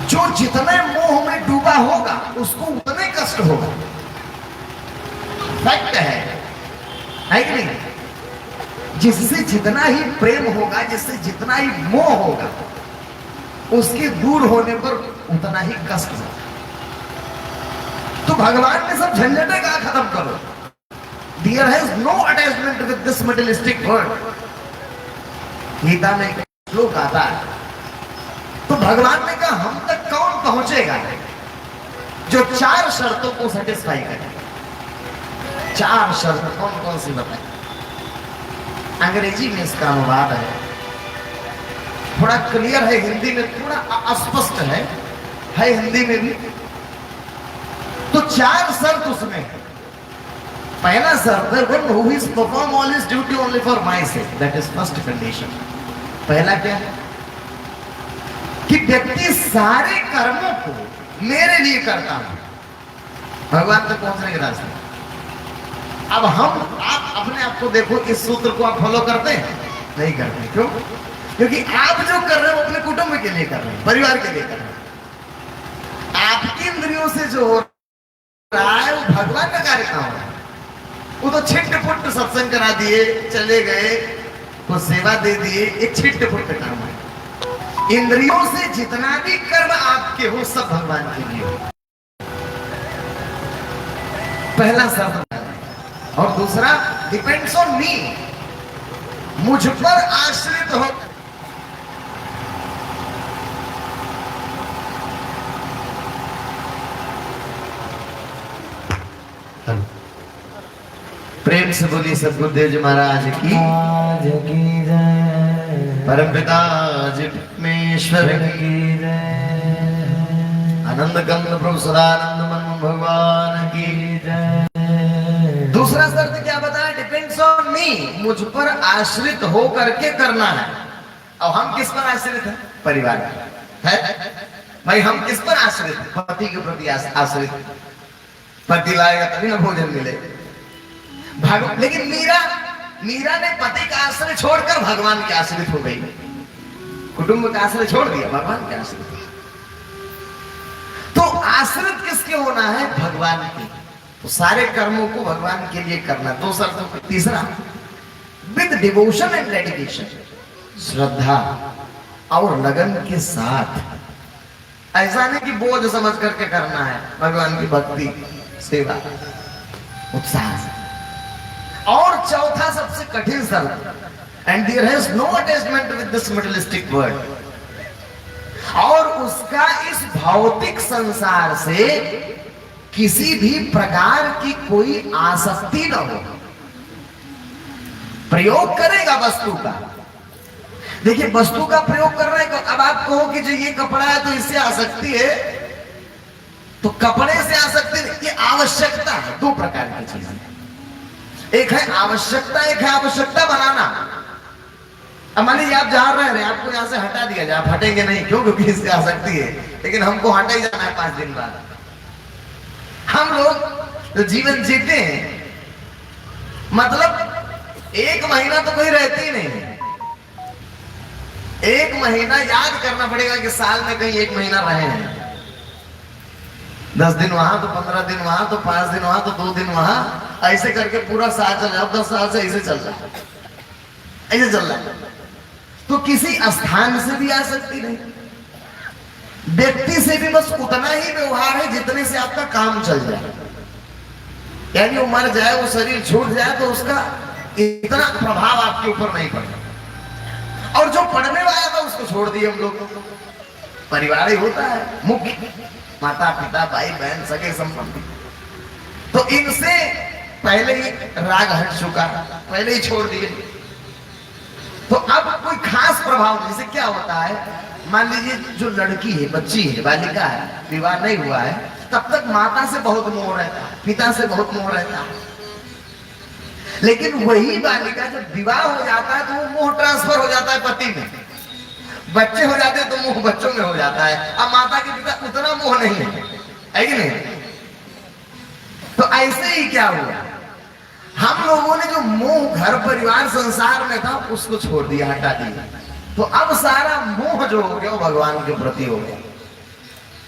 जो जितने मोह में डूबा होगा उसको उतने कष्ट होगा। फैक्ट है कि नहीं? जिससे जितना ही प्रेम होगा, जिससे जितना ही मोह होगा, उसके दूर होने पर उतना ही कष्ट होगा। तो भगवान ने सब झंझटे का खत्म करो। There has no attachment with this materialistic world. Gita में एक श्लोक आता है, तो भगवान ने कहा हम तक कौन पहुंचेगा जो 4 शर्तों को सेटिस्फाई करे। 4 शर्त कौन कौन सी बताए? अंग्रेजी में इसका अनुवाद है, थोड़ा क्लियर है, हिंदी में थोड़ा अस्पष्ट है हिंदी में भी। तो 4 शर्त उसमें है। पहला शर्त है one who is perform all his duty only for my sake, that is first condition। पहला क्या है कि व्यक्ति सारे कर्मों को मेरे लिए करता हूं, भगवान तक पहुंचने के रास्ते। अब आप अपने आप को देखो, इस सूत्र को आप फॉलो करते हैं? नहीं करते। क्यों? क्योंकि आप जो कर रहे हो अपने कुटुंब के लिए कर रहे हैं, परिवार के लिए कर रहे हैं। आपकी इंद्रियों से जो हो रहा है वो भगवान का कार्य काम है। वो तो छिट्ट-पुट्ट सत्संग करा दिए, चले गए, तो सेवा दे दिए, एक छिट्ट-पुट्ट काम है। इंद्रियों से जितना भी कर्म आपके हो सब भगवान के लिए हो। पहला शब्द। और दूसरा डिपेंड्स ऑन मी, मुझ पर आश्रित हो। प्रेम से बोलिए सद्गुरुदेव जी महाराज की जय, परमपिता परमेश्वर की जय, आनंद कंद प्रभु सदानंद मन भगवान की जय। दूसरा शर्त क्या बताया? डिपेंड्स ऑन मी, मुझ पर आश्रित हो करके करना है। अब हम किस पर आश्रित हैं? परिवार है भाई। हम किस पर आश्रित हैं? पति के प्रति आश्रित। पति लाएगा तभी ना भोजन मिले। लेकिन मीरा ने पति का आश्रय छोड़कर भगवान के आश्रित हो गई। कुटुंब का आश्रय छोड़ दिया, भगवान के आश्रित। तो आश्रित किसके होना है? भगवान के। तो सारे कर्मों को भगवान के लिए करना। 2 शर्तों का। तीसरा विद डिवोशन एंड डेडिकेशन, श्रद्धा और लगन के साथ। ऐसा नहीं कि बोझ समझ करके करना है, भगवान की भक्ति सेवा उत्साह से। और चौथा सबसे कठिन शर्त, and there has no attachment with this materialistic world, और उसका इस भौतिक संसार से किसी भी प्रकार की कोई आसक्ति न हो। प्रयोग करेगा वस्तु का। देखिए वस्तु का प्रयोग कर रहे हैं। अब आप कहो कि जो ये कपड़ा है तो इससे आसक्ति है, तो कपड़े से आसक्ति नहीं, ये आवश्यकता है। 2 प्रकार की चीजें, एक है आवश्यकता, एक है आवश्यकता बनाना। अब मान लीजिए आप जहां रह रहे हैं, आपको यहां से हटा दिया जाए, आप हटेंगे नहीं। क्यों? क्योंकि इससे आसक्ति है, लेकिन हमको हटा ही जाना है 5 दिन बाद। हम लोग जो जीवन जीते हैं, मतलब 1 महीना तो कोई रहती ही नहीं है। 1 महीना याद करना पड़ेगा कि साल में कहीं 1 महीना रहे हैं। 10 दिन वहां तो 15 दिन वहां तो 5 दिन वहां तो 2 दिन वहां, ऐसे करके पूरा साल चल रहा है। 10 साल से ऐसे चल रहा है, ऐसे चल रहा है। तो किसी स्थान से भी आ सकती नहीं, व्यक्ति से भी बस उतना ही व्यवहार है जितने से आपका काम चल जाए। यानी वो मर जाए, वो शरीर छूट जाए तो उसका इतना प्रभाव आपके ऊपर नहीं पड़ता। और जो पढ़ने वाला था उसको छोड़ दिए हम लोग। परिवार ही होता है मुख्य, माता पिता भाई बहन सगे संबंधी। तो इनसे पहले ही राग हट चुका, पहले ही छोड़ दिए। तो अब कोई खास प्रभाव नहीं। जैसे क्या होता है, मान लीजिए जो लड़की है, बच्ची है, बालिका है, विवाह नहीं हुआ है, तब तक माता से बहुत मोह रहता है, पिता से बहुत मोह रहता है। लेकिन वही बालिका जब विवाह हो जाता है तो वो मोह ट्रांसफर हो जाता है पति में। बच्चे हो जाते हैं तो मोह बच्चों में हो जाता है। अब माता के पिता उतना मोह नहीं है कि नहीं? तो ऐसे ही क्या हुआ, हम लोगों ने जो मोह घर परिवार संसार में था उसको छोड़ दिया, हटा दिया। तो अब सारा मोह जो हो गया वो भगवान के प्रति हो गया।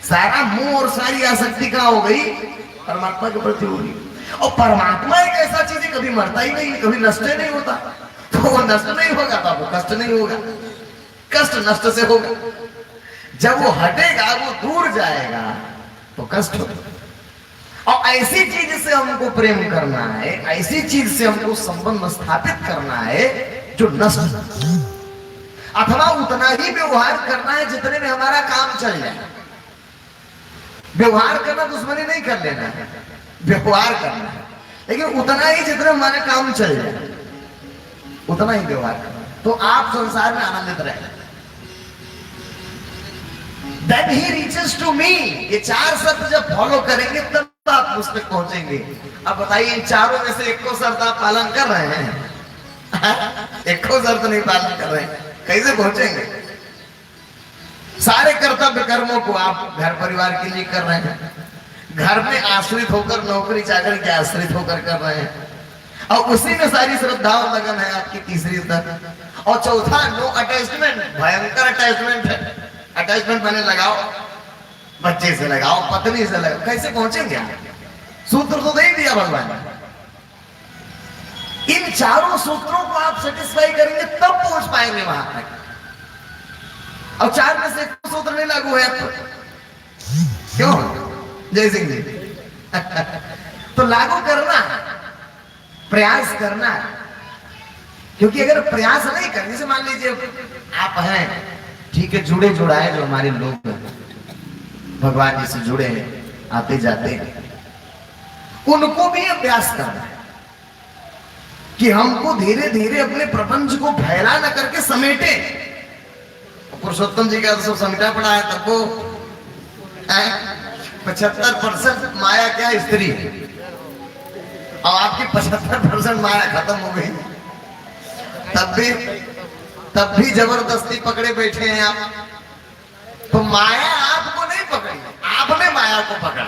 सारा मोह और सारी आसक्ति का हो गई, परमात्मा के प्रति हो गई। और परमात्मा एक ऐसा चीज है, कभी मरता ही नहीं, कभी नष्ट नहीं होता। तो वो नष्ट नहीं होगा तो आपको कष्ट नहीं होगा, कष्ट नष्ट से होगा। जब वो हटेगा, वो दूर जाएगा तो कष्ट होगा। और ऐसी चीज से हमको प्रेम करना है, ऐसी चीज से हमको संबंध स्थापित करना है जो नष्ट, अथवा उतना ही व्यवहार करना है जितने में हमारा काम चल जाए। व्यवहार करना दुश्मनी नहीं कर लेना है, व्यवहार करना है, लेकिन उतना ही जितना हमारा काम चल जाए उतना ही व्यवहार करना, तो आप संसार में आनंदित रहे। Then he reaches to me। ये 4 शर्त जब फॉलो करेंगे तब आप उस तक पहुंचेंगे। अब बताइए, इन चारों में से एक को शर्त आप पालन कर रहे हैं? एक को शर्त नहीं पालन कर रहे हैं, कैसे पहुंचेंगे? सारे कर्तव्य कर्मों को आप घर परिवार के लिए कर रहे हैं, घर में आश्रित होकर, नौकरी चाकरी के आश्रित होकर कर रहे हैं, और उसी में सारी श्रद्धा और लगन है आपकी। तीसरी तक और चौथा, नो अटैचमेंट। भयंकर अटैचमेंट है। अटैचमेंट मैंने लगाओ, बच्चे से लगाओ, पत्नी से लगाओ, कैसे पहुंचेंगे आप? सूत्र तो नहीं दिया भगवान ने। इन चारों सूत्रों को आप सेटिस्फाई करेंगे तब पहुंच पाएंगे वहां तक। और 4 में से कोई सूत्र नहीं लागू है तो क्यों? जय सिंह जी तो लागू करना, प्रयास करना, क्योंकि अगर प्रयास नहीं करने, जैसे मान लीजिए आप हैं, ठीक है, जुड़े जुड़ाए जो हमारे लोग भगवान जी से जुड़े हैं, आते जाते हैं, उनको भी अभ्यास करना है कि हमको धीरे धीरे अपने प्रपंच को फैला न करके समेटे। पुरुषोत्तम जी का सब समेटा पड़ा है, तब वो 75% माया क्या स्त्री है, और आपकी 75% माया खत्म हो गई। तब भी जबरदस्ती पकड़े बैठे हैं आप। तो माया आपको नहीं पकड़ी, आपने माया को पकड़ा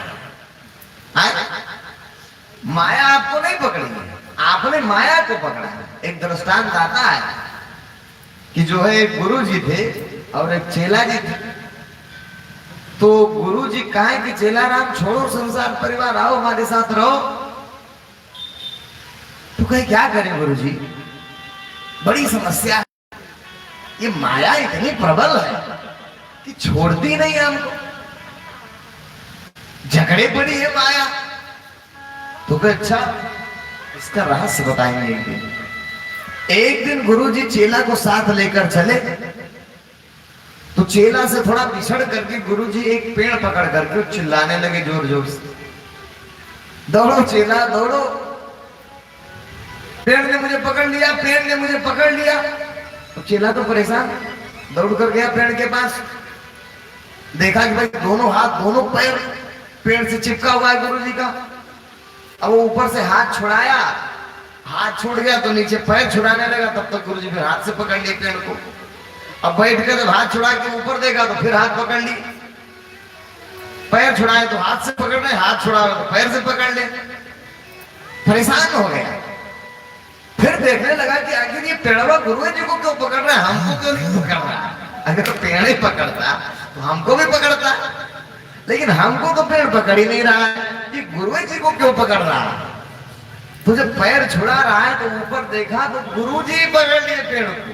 है। माया आपको नहीं पकड़ी, आपने माया को पकड़ा। एक दृष्टांत आता है कि जो है एक गुरु जी थे और एक चेला जी थे। तो गुरु जी कहे कि चेला राम छोड़ो संसार परिवार, आओ हमारे साथ रहो। तो कहे क्या करें गुरु जी, बड़ी समस्या है, ये माया इतनी प्रबल है कि छोड़ती नहीं है हमको, झगड़े पड़ी है माया। तो कहे अच्छा, इसका रहस्य बताएंगे एक दिन। एक दिन गुरु जी चेला को साथ लेकर चले, तो चेला से थोड़ा पिछड़ करके गुरु जी एक पेड़ पकड़ करके चिल्लाने लगे जोर जोर से, दौड़ो चेला दौड़ो, पेड़ ने मुझे पकड़ लिया, पेड़ ने मुझे पकड़ लिया। तो चेला तो परेशान, दौड़ कर गया पेड़ के पास, देखा कि भाई दोनों हाथ दोनों पैर पेड़ से चिपका हुआ है गुरु जी का। अब वो ऊपर से हाथ छुड़ाया, हाथ छूट गया तो नीचे पैर छुड़ाने लगा, तब तक गुरु जी फिर हाथ से पकड़ लिए पेड़ को। अब बैठ कर हाथ छुड़ा के ऊपर देखा तो फिर हाथ पकड़ ली, पैर छुड़ाए तो हाथ से पकड़ रहे, हाथ छुड़ा तो पैर से पकड़ ले, परेशान हो गया। फिर देखने लगा कि आखिर ये पेड़वा गुरु जी को क्यों पकड़ रहा है, हमको क्यों नहीं पकड़ रहा। अगर पेड़ ही पकड़ता तो हमको भी पकड़ता, लेकिन हमको तो पेड़ पकड़ ही नहीं रहा है, ये गुरु जी को क्यों पकड़ रहा है। तो जब पैर छुड़ा रहा है तो ऊपर देखा तो गुरु जी पकड़ लिए पेड़ को।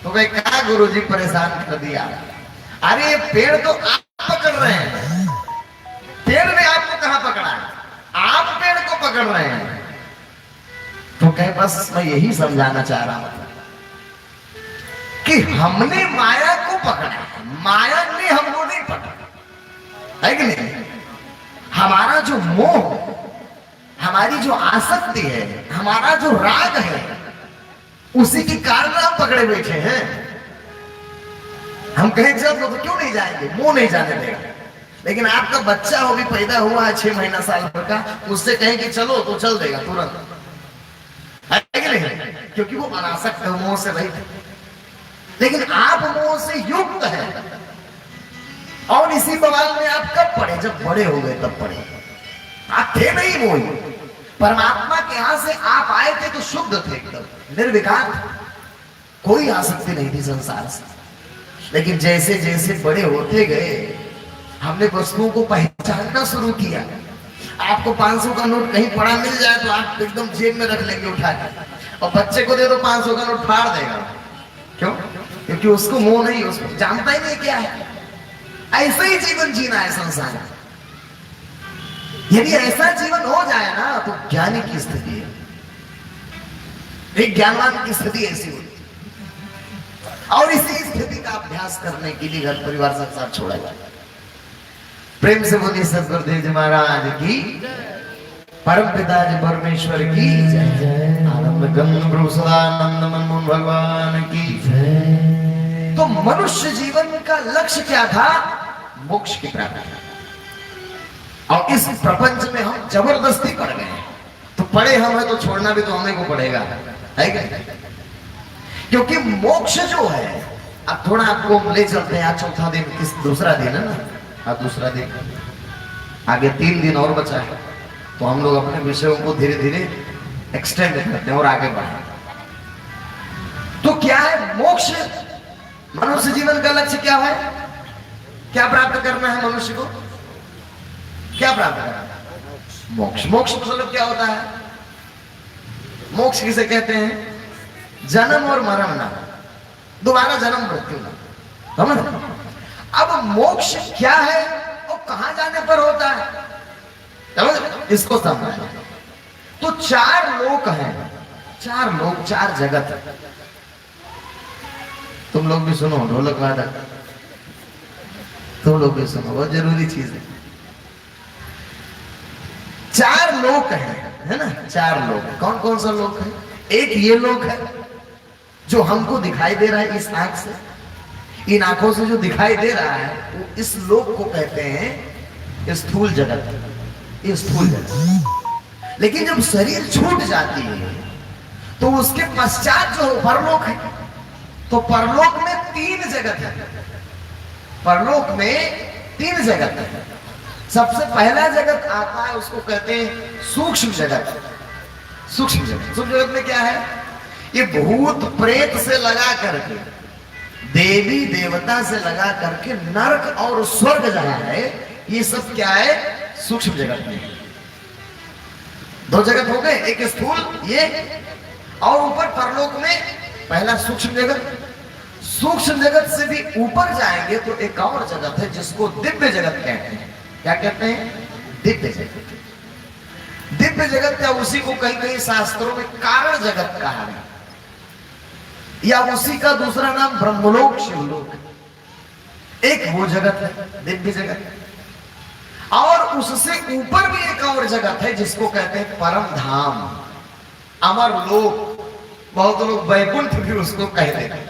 तो भाई क्या गुरु जी परेशान कर दिया, अरे ये पेड़ तो आप पकड़ रहे हैं, पेड़ ने आपको कहां पकड़ा है, आप पेड़ को पकड़ रहे हैं। तो कहे बस मैं यही समझाना चाह रहा हूं कि हमने माया को पकड़ा, माया ने हमको नहीं पकड़ा, है कि नहीं। हमारा जो मोह, हमारी जो आसक्ति है, हमारा जो राग है, उसी के कारण हम पकड़े बैठे हैं। हम कहें चलो तो क्यों नहीं जाएंगे, मोह नहीं जाने देगा। लेकिन आपका बच्चा हो भी पैदा हुआ है 6 महीना साल भर का, उससे कहें कि चलो तो चल देगा तुरंत, है कि नहीं, क्योंकि वो अनासक्त है, मोह से रहित। लेकिन आप मोह से युक्त हैं, और इसी बवाल में आप कब पड़े, जब बड़े हो गए तब पड़े। आप थे नहीं मोही, परमात्मा के यहां से आप आए थे तो शुद्ध थे, एकदम निर्विकार, कोई आसक्ति नहीं थी संसार से। लेकिन जैसे जैसे बड़े होते गए, हमने वस्तुओं को पहचानना शुरू किया। आपको 500 का नोट कहीं पड़ा मिल जाए तो आप एकदम जेब में रख लेंगे उठा के, और बच्चे को दे दो 500 का नोट फाड़ देगा। क्यों? क्योंकि उसको मोह नहीं, उसको जानता ही नहीं क्या है। ऐसा ही जीवन जीना है संसार। यदि ऐसा जीवन हो जाए ना तो ज्ञानी की स्थिति है, एक ज्ञानवान की स्थिति ऐसी होती। और इसी स्थिति का अभ्यास करने के लिए घर परिवार संसार छोड़ा जाए। प्रेम से बोलिए सदगुरुदेव जी महाराज की, परम पिता जी परमेश्वर की जय। आनंद गंग प्रभु सदानंद मनमोहन भगवान की जय। तो मनुष्य जीवन का लक्ष्य क्या था? मोक्ष की प्राप्ति। और इस प्रपंच में हम जबरदस्ती पड़ गए हैं। तो पड़े हम है तो छोड़ना भी तो हमें को पड़ेगा, है क्या? क्योंकि मोक्ष जो है, अब थोड़ा आपको ले चलते हैं। आज चौथा दिन, किस दूसरा दिन है ना, आज दूसरा दिन, आगे 3 दिन और बचा है। तो हम लोग अपने विषयों को धीरे धीरे एक्सटेंड करते हैं और आगे बढ़े। तो क्या है मोक्ष? मनुष्य जीवन का लक्ष्य क्या है? क्या प्राप्त करना है मनुष्य को? क्या प्राप्त करना है? मोक्ष। मोक्ष मतलब क्या होता है? मोक्ष किसे कहते हैं? जन्म और मरण ना, दोबारा जन्म मृत्यु ना, समझ? अब मोक्ष क्या है और कहां जाने पर होता है, समझ? इसको समझना। तो 4 लोक हैं, 4 लोक, 4 जगत है। तुम लोग भी सुनो, ढोलक वादक तुम लोग भी सुनो, बहुत जरूरी चीज है। 4 लोक है ना? 4 लोक। कौन कौन सा लोक है? एक ये लोक है जो हमको दिखाई दे रहा है इस आंख से, इन आंखों से जो दिखाई दे रहा है, वो इस लोक को कहते हैं स्थूल जगत। ये स्थूल जगत। लेकिन जब शरीर छूट जाती है तो उसके पश्चात जो परलोक है, तो परलोक में 3 जगत है। परलोक में 3 जगत है। सबसे पहला जगत आता है, उसको कहते हैं सूक्ष्म जगत। सूक्ष्म जगत, सूक्ष्म जगत में क्या है? ये भूत प्रेत से लगा करके, देवी देवता से लगा करके, नरक और स्वर्ग जहां है, ये सब क्या है? सूक्ष्म जगत में। 2 जगत हो गए, एक स्थूल ये, और ऊपर परलोक में पहला सूक्ष्म जगत। सूक्ष्म जगत से भी ऊपर जाएंगे तो एक और जगत है जिसको दिव्य जगत कहते हैं। क्या कहते हैं? दिव्य जगत। दिव्य जगत या उसी को कहीं कहीं शास्त्रों में कारण जगत कहा है, या उसी का दूसरा नाम ब्रह्मलोक, शिवलोक। एक वो जगत है दिव्य जगत, और उससे ऊपर भी एक और जगत है जिसको कहते हैं परम धाम, अमर लोक। बहुत लोग वैकुंठ भी उसको कहते हैं।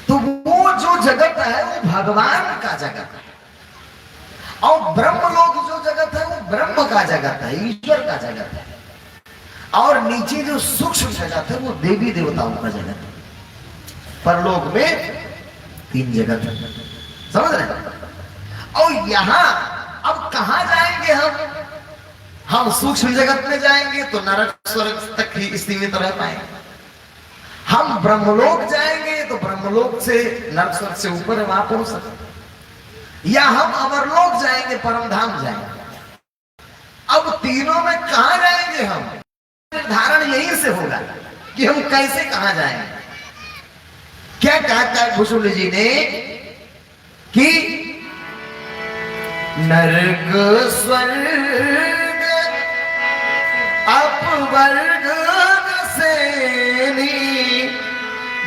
तो वो जो जगत है वो भगवान का जगत है, और ब्रह्मलोक जो जगत है वो ब्रह्म का जगत है, ईश्वर का जगत है। और नीचे जो सूक्ष्म जगत है वो देवी देवताओं का जगत है। परलोक में 3 जगत है, समझ रहे? और यहां अब कहां जाएंगे हम सूक्ष्म जगत में जाएंगे तो नरक स्वर्ग तक ही सीमित रह पाएंगे। हम ब्रह्मलोक जाएंगे तो ब्रह्मलोक से नरक स्वर्ग से ऊपर वहां पहुंच सकते, या हम अमरलोक जाएंगे, परम धाम जाएंगे। अब तीनों में कहां जाएंगे हम? निर्धारण यहीं से होगा कि हम कैसे कहां जाएंगे। क्या कहा था भूषुल जी ने कि नरक स्वर्ग अपवर्ग सेनी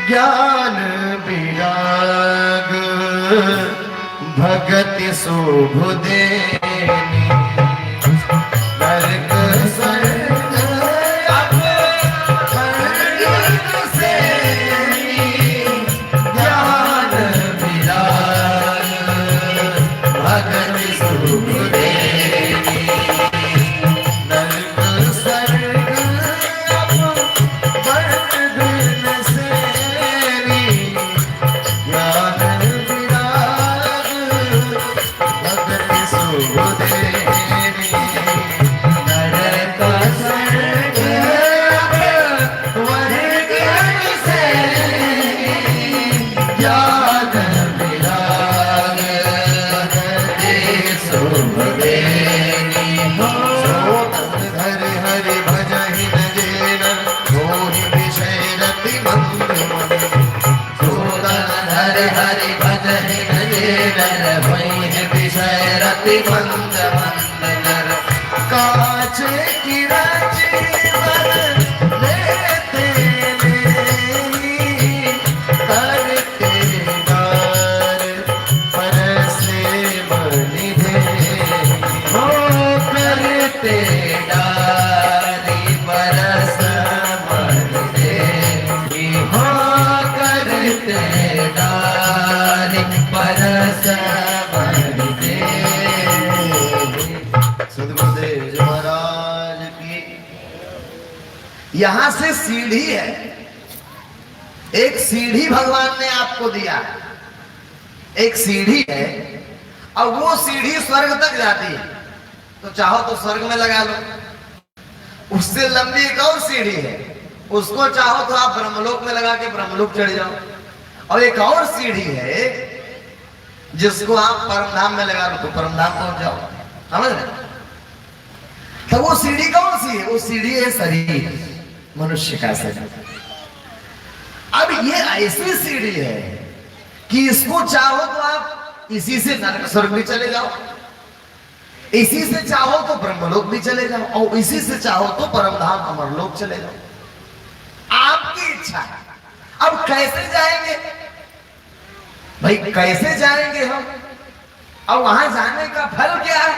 ज्ञान विराग भगति शुभ देनी। नरक स्वर्ग अपवर्ग सेनी ज्ञान विराग भगति शुभ देनी। नरक स्वर्ग अपवर्ग सेनी ज्ञान विराग भगति शुभ देनी। मंद मंद नर कांच की राजीवन लेते नहीं करते डार परसे बनिधे हो करते डारी परस बनिधे हो करते डारी परस बनिधे। सदगुरुदेव महाराज की। यहां से सीढ़ी है, एक सीढ़ी भगवान ने आपको दिया, एक सीढ़ी है और वो सीढ़ी स्वर्ग तक जाती है। तो चाहो तो स्वर्ग में लगा लो, उससे लंबी एक और सीढ़ी है, उसको चाहो तो आप ब्रह्मलोक में लगा के ब्रह्मलोक चढ़ जाओ। और एक और सीढ़ी है जिसको आप परमधाम में लगा लो तो परमधाम पहुंच जाओ। समझ रहे? तो वो सीढ़ी कौन सी है? वो सीढ़ी है शरीर, मनुष्य का शरीर। अब ये ऐसी सीढ़ी है कि इसको चाहो तो आप इसी से नरक स्वर्ग भी चले जाओ, इसी से चाहो तो ब्रह्मलोक भी चले जाओ, और इसी से चाहो तो परमधाम अमरलोक चले जाओ। आपकी इच्छा है। अब कैसे जाएंगे भाई, कैसे जाएंगे हम? और वहां जाने का फल क्या है?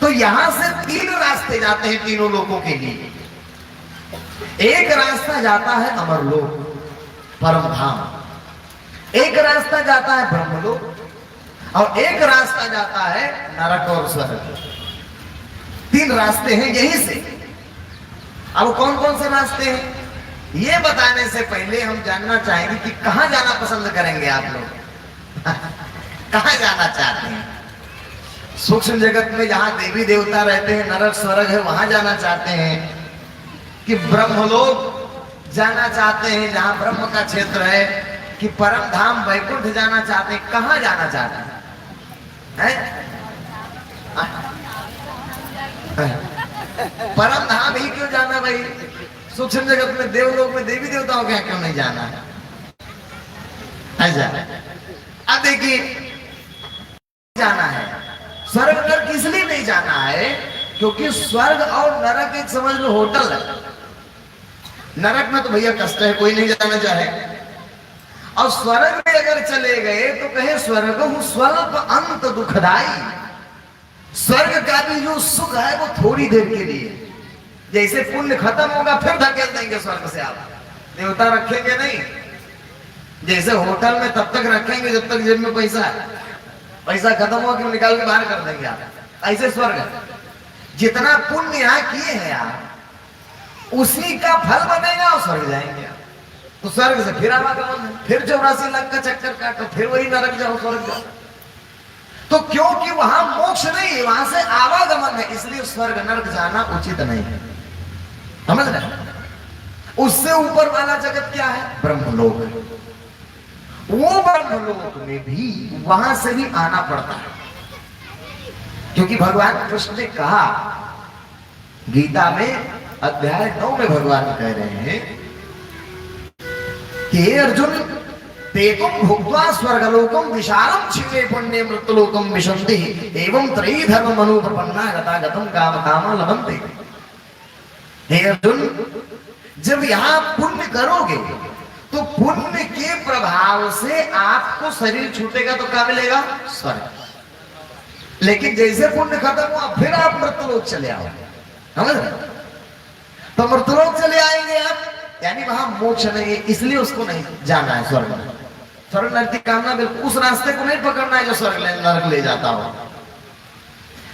तो यहां से तीन रास्ते जाते हैं तीनों लोगों के लिए। एक रास्ता जाता है अमरलोक परमधाम, एक रास्ता जाता है ब्रह्मलोक, और एक रास्ता जाता है नरक और स्वर्ग। तीन रास्ते हैं यहीं से। अब कौन कौन से रास्ते हैं ये बताने से पहले हम जानना चाहेंगे कि कहां जाना पसंद करेंगे आप लोग। कहां जाना चाहते हैं? सूक्ष्म जगत में जहां देवी देवता रहते हैं, नरक स्वर्ग है, वहां जाना चाहते हैं कि ब्रह्मलोक जाना चाहते हैं जहां ब्रह्म का क्षेत्र है, कि परम धाम वैकुंठ जाना चाहते हैं? कहां जाना चाहते हैं? परम धाम ही क्यों जाना भाई? सूक्ष्म जगत में देवलोक में देवी देवताओं के क्यों नहीं जाना है? ऐसा अब देखिए, जाना है स्वर्ग नरक इसलिए नहीं जाना है क्योंकि स्वर्ग और नरक एक समझ लो होटल है। नरक में तो भैया कष्ट है, कोई नहीं जाना चाहे। और स्वर्ग में अगर चले गए तो कहे स्वर्ग हूं स्वल्प अंत दुखदाई। स्वर्ग का भी जो सुख है वो थोड़ी देर के लिए, जैसे पुण्य खत्म होगा फिर धकेल देंगे स्वर्ग से। आप देवता रखेंगे नहीं, जैसे होटल में तब तक रखेंगे जब तक जेब में पैसा है, पैसा खत्म हुआ कि निकाल के बाहर कर देंगे आप। ऐसे स्वर्ग है, जितना पुण्य यहाँ किए हैं आप उसी का फल बनेगा और स्वर्ग जाएंगे आप। तो स्वर्ग से फिर आवागमन है, फिर 84 लाख का चक्कर काटो, फिर वही नरक जाओ स्वर्ग जाओ। तो क्योंकि वहां मोक्ष नहीं है, वहां से आवागमन है, इसलिए स्वर्ग नरक जाना उचित नहीं है। समझ रहे? उससे ऊपर वाला जगत क्या है? ब्रह्मलोक। वो ब्रह्मलोक में भी वहां से भी आना पड़ता है, क्योंकि भगवान कृष्ण ने कहा गीता में अध्याय 9 में भगवान कह रहे हैं कि अर्जुन तेकुम भुक्त्वा स्वर्गलोकम विशालम क्षिप्रे पुण्ये मृत्युलोकम विशन्ति एवं त्रयी धर्म मनुप्रपन्ना गतागतम काम कामा लभन्ते। हे अर्जुन, जब यहां पुण्य करोगे तो पुण्य के प्रभाव से आपको शरीर छूटेगा तो क्या मिलेगा? स्वर्ग। लेकिन जैसे पुण्य खत्म हुआ फिर आप मृत्युलोक चले आओ। समझ रहे? तो मृत्युलोक चले आएंगे आप, यानी वहां मोक्ष नहीं है, इसलिए उसको नहीं जाना है स्वर्ग में। स्वर्ग नरक की कामना बिल्कुल उस रास्ते को नहीं पकड़ना है जो स्वर्ग नरक ले जाता हो।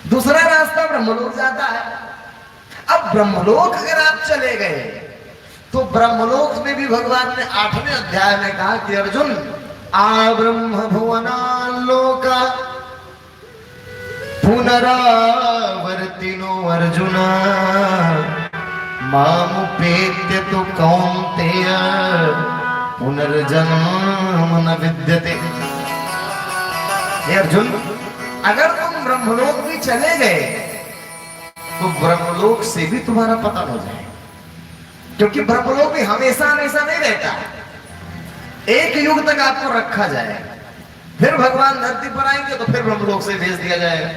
दूसरा रास्ता ब्रह्मलोक जाता है। अब ब्रह्मलोक अगर आप चले गए तो ब्रह्मलोक में भी भगवान ने 8वें अध्याय में कहा कि अर्जुन आ ब्रह्म भुवनालोका पुनरावर्तिनो अर्जुन मामुपेत्य तो कौन्तेय पुनर्जन्म न विद्यते। हे अर्जुन, अगर तुम ब्रह्मलोक भी चले गए तो ब्रह्मलोक से भी तुम्हारा पतन हो जाए, क्योंकि ब्रह्मलोक भी हमेशा हमेशा नहीं रहता, एक युग तक आपको रखा जाए। फिर भगवान धरती पर आएंगे तो फिर ब्रह्मलोक से भेज दिया जाएगा।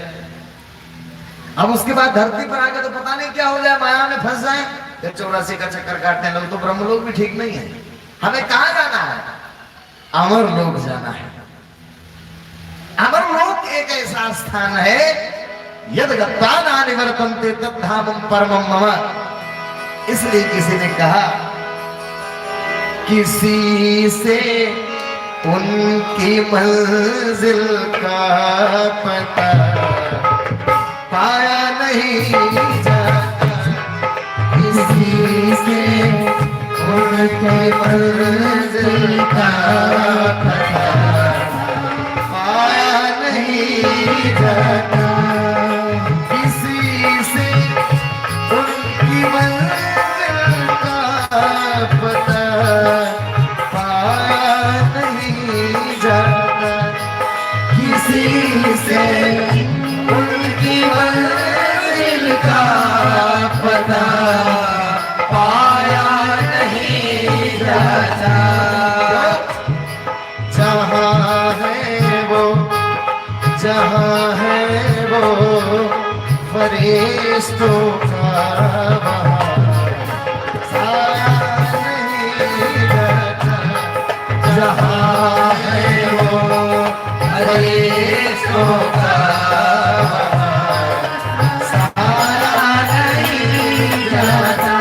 अब उसके बाद धरती पर आके तो पता नहीं क्या हो जाए, माया में फंस जाए, फिर 84 का चक्कर काटने लगे तो ब्रह्मलोक भी ठीक नहीं है। हमें कहां जाना है? अमर लोक जाना है। अमर लोक एक ऐसा स्थान है, यद गत्वा न निवर्तन्ते तद्धामं परमं मम। इसलिए किसी ने कहा, किसी से उनकी मंजिल का पता पाया नहीं जाता, किसी से उनकी मंजिल का पता पाया नहीं जाता, किसी से उनकी मंजिल का पता पाया नहीं जाता, किसी से उनकी मंजिल का पता पाया नहीं जाता। जहाँ है वो, जहाँ है वो फरिश्तों का बहार साया नहीं जाता, जहाँ है वो फरिश्तों का बहार साया नहीं जाता,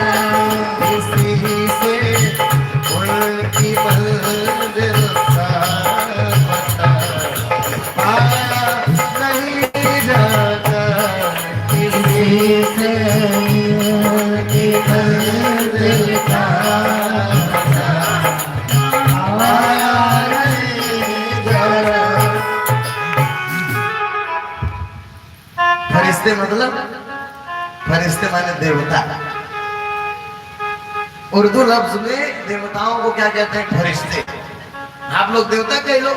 किसी से उनकी मंजिल का पता पाया नहीं जाता, किसी से उनकी मंजिल का पता पाया नहीं जाता। फरिश्ते मतलब, फरिश्ते माने देवता। उर्दू लफ्ज में देवताओं को क्या कहते हैं? फरिश्ते। आप लोग देवता कह लो।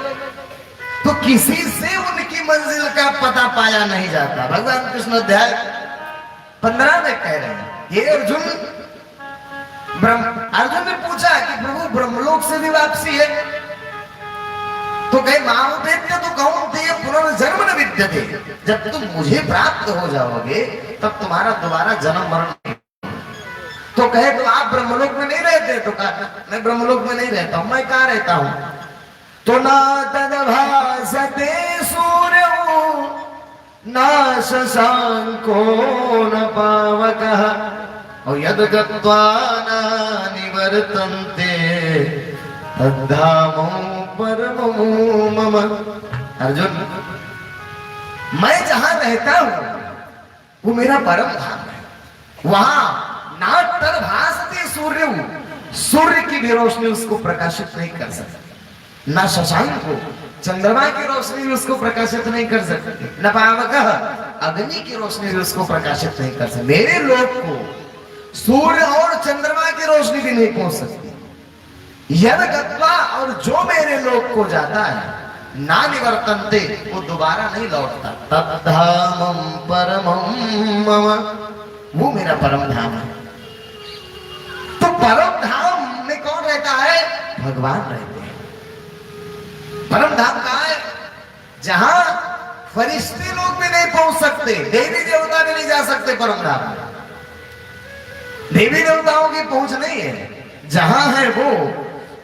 तो किसी से उनकी मंजिल का पता पाया नहीं जाता। भगवान कृष्ण अध्याय 15 में कह रहे हैं, ये अर्जुन ने पूछा कि प्रभु ब्रह्मलोक से भी वापसी है? तो कहे मामुपेत्य तो कहूं ते पुनर्जन्म न विद्यते, जब तुम मुझे प्राप्त हो जाओगे तब तुम्हारा दोबारा जन्म मरण नहीं। तो कहे तो आप ब्रह्मलोक में नहीं रहते? तो कहा मैं ब्रह्मलोक में नहीं रहता हूं। मैं कहां रहता हूं? तो ना तदभासते सूर्य ना शशांको न पावकः और यद गत्वा न निवर्तन्ते तद्धामो परमो मम। अर्जुन, मैं जहां रहता हूं वो मेरा परम धाम है। वहां ना तदभासते सूर्य, सूर्य की भी रोशनी उसको प्रकाशित नहीं कर सकती, ना शशांक को, चंद्रमा की रोशनी भी उसको प्रकाशित नहीं कर सकती, न पावकः, अग्नि की रोशनी भी उसको प्रकाशित नहीं कर सकती। मेरे लोक को सूर्य और चंद्रमा की रोशनी भी नहीं पहुंच सकती। यद गत्वा, और जो मेरे लोक को जाता है, ना निवर्तन्ते, वो दोबारा नहीं लौटता, तद्धामं परमं मम, वो मेरा परम धाम है। तो परम धाम में कौन रहता है? भगवान रहते हैं। परम धाम कहाँ है? जहां फरिश्ते लोग भी नहीं पहुंच सकते, देवी देवता भी नहीं जा सकते परम धाम में। देवी देवताओं की पहुंच नहीं है। जहां है वो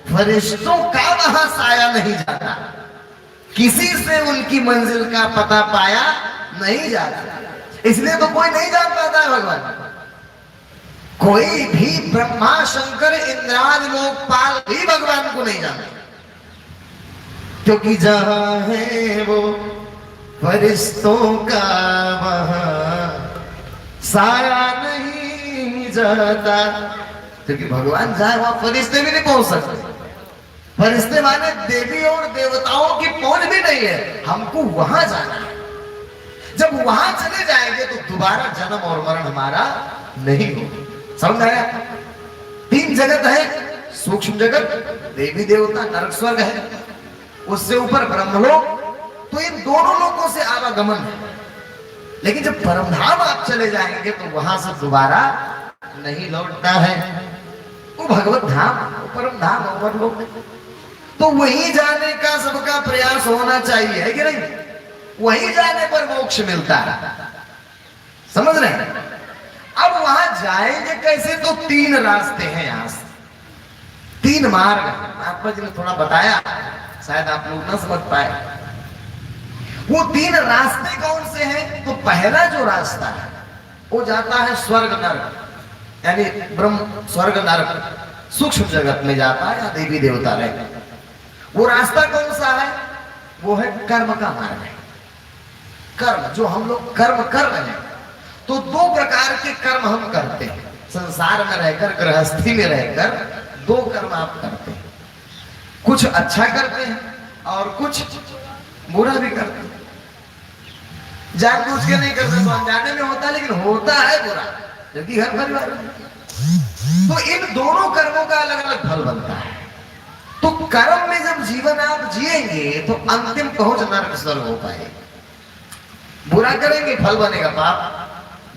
फरिश्तों का वहां साया नहीं जाता, किसी से उनकी मंजिल का पता पाया नहीं जाता। इसलिए तो कोई नहीं जान पाता है भगवान। कोई भी ब्रह्मा शंकर इंद्राज लोकपाल भी भगवान को नहीं जानते, क्योंकि जहां है वो फरिश्तों का वहां साया नहीं जाता, क्योंकि भगवान जाए वहां फरिश्ते भी नहीं पहुंच सकते। फरिश्ते माने देवी और देवताओं की पहुंच भी नहीं है, हमको वहां जाना है। जब वहां चले जाएंगे तो दोबारा जन्म और मरण हमारा नहीं होगा। समझ आया? 3 जगत है, सूक्ष्म जगत, देवी देवता, नरक स्वर्ग है, उससे ऊपर ब्रह्मलोक। तो इन दोनों लोकों से आवागमन है। लेकिन जब परमधाम आप चले जाएंगे तो वहां से दोबारा नहीं लौटता है। वो भगवत धाम, वो परम धाम, वो परलोक। तो वहीं जाने का सबका प्रयास होना चाहिए, है कि नहीं? वहीं जाने पर मोक्ष मिलता है, समझ रहे हैं? अब वहां जाएंगे कैसे? तो 3 रास्ते हैं, यहां से 3 मार्ग। महात्मा जी ने थोड़ा बताया, शायद आप लोग ना समझ पाए। वो 3 रास्ते कौन से हैं? तो पहला जो रास्ता है वो जाता है स्वर्ग नरक, यानी ब्रह्म स्वर्ग नरक सूक्ष्म जगत में जाता है, या देवी देवता रहते। वो रास्ता कौन सा है? वो है कर्म का मार्ग है। कर्म, जो हम लोग कर्म कर रहे हैं, तो 2 प्रकार के कर्म हम करते हैं संसार में रहकर, गृहस्थी में रहकर 2 कर्म आप करते हैं। कुछ अच्छा करते हैं और कुछ बुरा भी करते हैं। जानबूझ के नहीं करते तो अनजाने में होता है, लेकिन होता है बुरा, क्योंकि हर परिवार में। तो इन दोनों कर्मों का अलग अलग फल बनता है। तो कर्म में जब जीवन आप जिएंगे तो अंतिम पहुंच नरक स्वर्ग हो पाएगा। बुरा करेंगे फल बनेगा पाप,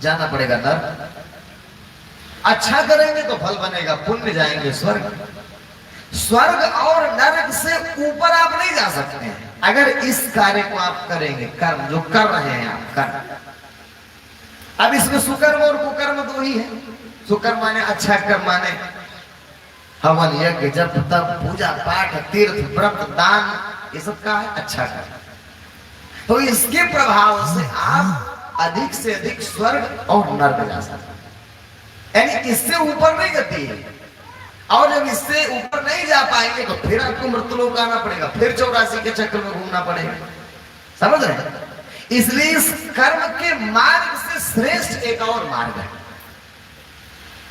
जाना पड़ेगा नरक। अच्छा करेंगे तो फल बनेगा पुण्य, जाएंगे स्वर्ग। स्वर्ग और नरक से ऊपर आप नहीं जा सकते हैं अगर इस कार्य को आप करेंगे, कर्म जो कर रहे हैं आप कर्म। अब इसमें सुकर्म और कुकर्म 2 ही है। सुकर्म माने अच्छा कर्म, माने हवन यज्ञ जप तप पूजा पाठ तीर्थ व्रत दान, ये सब का है अच्छा कर्म। तो इसके प्रभाव से आप अधिक से अधिक स्वर्ग और नरक जा सकते हैं, यानी इससे ऊपर नहीं गति है। और जब इससे ऊपर नहीं जा पाएंगे तो फिर आपको मृत्युलोक आना पड़ेगा, फिर 84 के चक्कर में घूमना पड़ेगा, समझ रहे हैं? इसलिए इस कर्म के मार्ग से श्रेष्ठ एक और मार्ग है।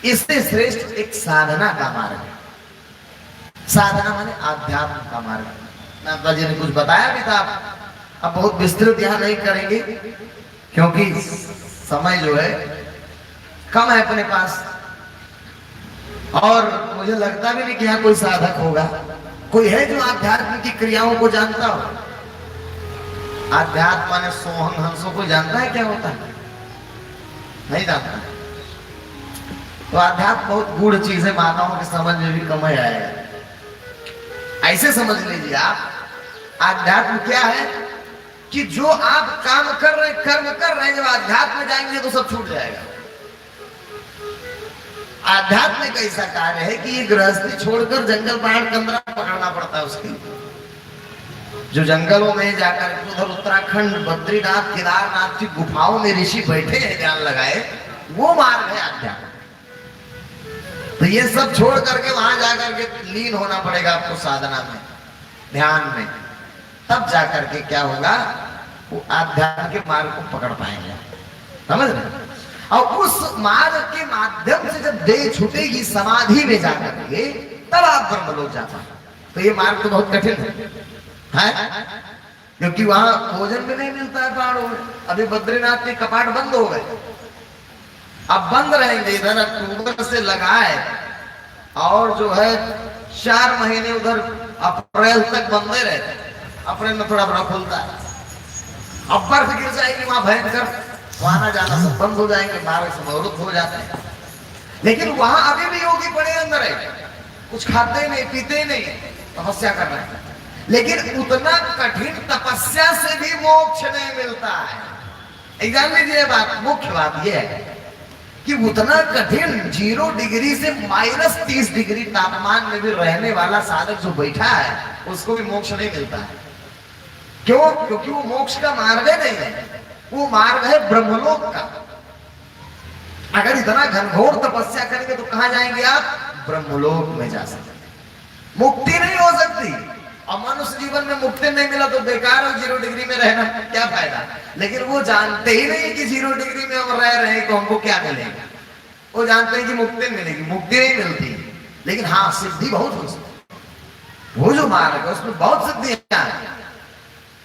इससे श्रेष्ठ एक साधना का मार्ग है। साधना माने आध्यात्म का मार्ग। नाथ जी ने कुछ बताया भी था, अब बहुत विस्तृत यहां नहीं करेंगे क्योंकि समय जो है कम है अपने पास, और मुझे लगता भी नहीं कि यहाँ कोई साधक होगा। कोई है जो आध्यात्म की क्रियाओं को जानता हो? आध्यात्म माने सोहम हंसों को जानता है क्या होता है? नहीं जानता। तो आध्यात्म बहुत गूढ़ चीज है, मानव के समझ में भी कम आएगा। ऐसे समझ लीजिए आप, आध्यात्म क्या है कि जो आप काम कर रहे, कर्म कर रहे हैं, जब आध्यात्म में जाएंगे तो सब छूट जाएगा। आध्यात्म एक ऐसा कार्य है कि ये गृहस्थी छोड़कर जंगल पहाड़ कंदरा पकड़ना पड़ता है उसके। जो जंगलों में जाकर उधर उत्तराखंड बद्रीनाथ केदारनाथ की गुफाओं में ऋषि बैठे हैं ध्यान लगाए, वो मार्ग है आध्यात्म। तो ये सब छोड़ करके वहां जाकर के लीन होना पड़ेगा आपको साधना में, ध्यान में, तब जाकर के क्या होगा, वो आध्यात्म के मार्ग को पकड़ पाएंगे, समझ रहे? और उस मार्ग के माध्यम से जब देह छूटेगी समाधि में जाकर के, तब आप ब्रह्मलोक जाता है। तो ये मार्ग तो बहुत कठिन है, क्योंकि वहां भोजन भी नहीं मिलता है पहाड़ों में। अभी बद्रीनाथ के कपाट बंद हो गए, अब बंद रहेंगे। इधर अक्टूबर से लगाए और जो है 4 महीने उधर अप्रैल तक बंदे रहते। अप्रैल में थोड़ा बर्फ खुलता है, अब बर्फ गिर जाएगी वहां भयंकर, वहां ना जाना सब बंद हो जाएंगे, मार्ग से अवरुद्ध हो जाते हैं। लेकिन वहां अभी भी योगी पड़े अंदर है, कुछ खाते ही नहीं पीते ही नहीं, तपस्या कर रहे हैं। लेकिन उतना कठिन तपस्या से भी मोक्ष नहीं मिलता है। जान लीजिए बात, मुख्य बात यह है कि उतना कठिन 0 डिग्री से -30 डिग्री तापमान में भी रहने वाला साधक जो बैठा है, उसको भी मोक्ष नहीं मिलता है। क्यों? क्योंकि वो मोक्ष का मार्ग नहीं है, वो मार्ग है ब्रह्मलोक का। अगर इतना घनघोर तपस्या करेंगे तो कहां जाएंगे आप? ब्रह्मलोक में जा सकते। मुक्ति नहीं हो सकती, और मनुष्य जीवन में मुक्ति नहीं मिला तो बेकार है 0 डिग्री में रहना, क्या फायदा? लेकिन वो जानते ही नहीं कि 0 डिग्री में हम रह रहे हैं तो हमको क्या मिलेगा। वो जानते हैं कि मुक्ति मिलेगी, मुक्ति नहीं मिलती। लेकिन हाँ, सिद्धि बहुत हो सकती। वो जो मार्ग है उसमें बहुत सिद्धियां हैं,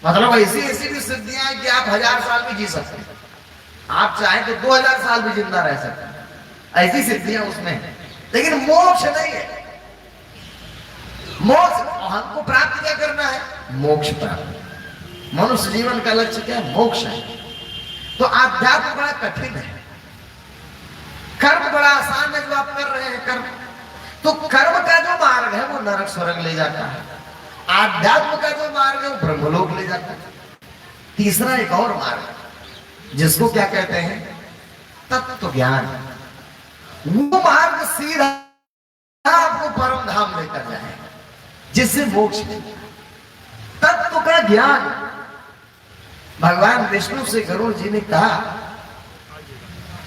मतलब ऐसी ऐसी भी सिद्धियां हैं कि आप 1000 साल भी जी सकते हैं। आप चाहें तो 2000 साल भी जिंदा रह सकते हैं, ऐसी सिद्धियां उसमें है। लेकिन मोक्ष नहीं है। मोक्ष हमको प्राप्त क्या करना है? मोक्ष प्राप्त। मनुष्य जीवन का लक्ष्य क्या है? मोक्ष है। तो आध्यात्म बड़ा कठिन है, कर्म बड़ा आसान है जो आप कर रहे हैं कर्म। तो कर्म का जो मार्ग है वो नरक स्वर्ग ले जाता है, आध्यात्म का जो मार्ग है वो ब्रह्मलोक ले जाता है। तीसरा एक और मार्ग जिसको क्या कहते हैं, तत्व ज्ञान। वो मार्ग सीधा आपको परम धाम लेकर जाए, जिससे मोक्ष मिलता है। तत्व का ज्ञान। भगवान विष्णु से गरुड़ जी ने कहा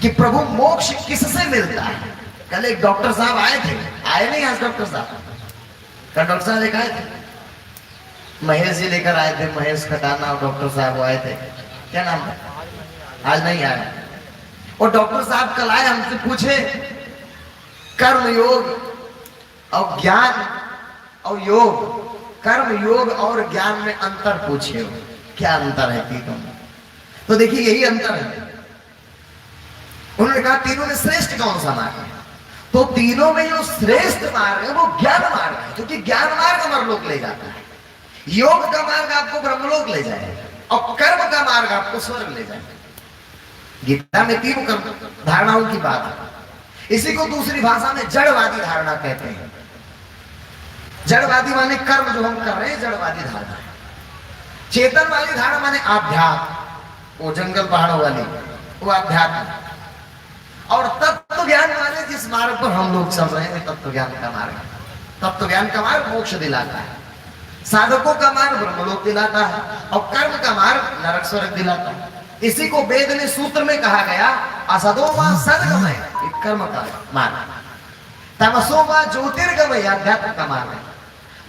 कि प्रभु मोक्ष किससे मिलता है। कल एक डॉक्टर साहब आए थे, आए नहीं आज डॉक्टर साहब, कल डॉक्टर साहब लेकर आए थे, महेश जी लेकर आए थे, महेश खटाना और डॉक्टर साहब आए थे। क्या नाम है? आज नहीं आए। और डॉक्टर साहब कल आए, हमसे पूछे कर्म योग और ज्ञान और योग, कर्म योग और ज्ञान में अंतर पूछे हो, क्या अंतर है तीनों में? तो देखिए यही अंतर है। उन्होंने कहा तीनों में श्रेष्ठ कौन सा मार्ग है? तो तीनों में जो श्रेष्ठ मार्ग है वो ज्ञान मार्ग है, क्योंकि ज्ञान मार्ग अमरलोक ले जाता है। योग का मार्ग आपको ब्रह्मलोक ले जाएगा और कर्म का मार्ग आपको स्वर्ग ले जाएगा। गीता में तीनों कर्म धारणाओं की बात है। इसी को दूसरी भाषा में जड़वादी धारणा कहते हैं। जड़वादी माने कर्म जो हम कर रहे हैं, जड़वादी धारणा है। चेतन वाली धारणा माने आध्यात्म, वो जंगल पहाड़ों वाली, वो आध्यात्म। और तत्व ज्ञान माने जिस मार्ग पर हम लोग चल रहे हैं, तत्व ज्ञान का मार्ग। तत्व ज्ञान का मार्ग मोक्ष दिलाता है, साधकों का मार्ग ब्रह्मलोक दिलाता है, और कर्म का मार्ग नरक स्वर्ग दिलाता है। इसी को वेद में सूत्र में कहा गया, असदो वा सद्गमय, कर्म का मार्ग, तमसो वा ज्योतिर्गमय, अध्यात्म का मार्ग,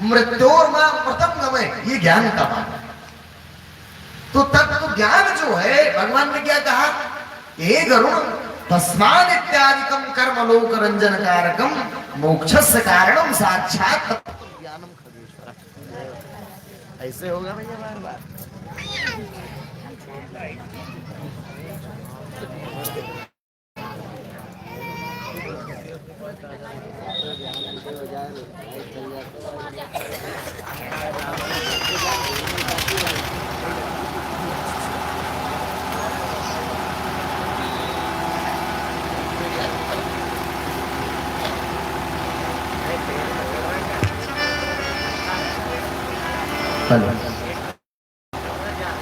मृत्योर वा प्रथम गमय, ये ज्ञान का मार्ग। तो तत्व ज्ञान जो है, भगवान ने क्या कहा, हे गरुड़ तस्माद इत्यादिकम कर्मलोक रंजन कारकम मोक्षस्य कारणम साक्षात तत्व ज्ञानम खगेश्वर। ऐसे होगा भैया बार बार।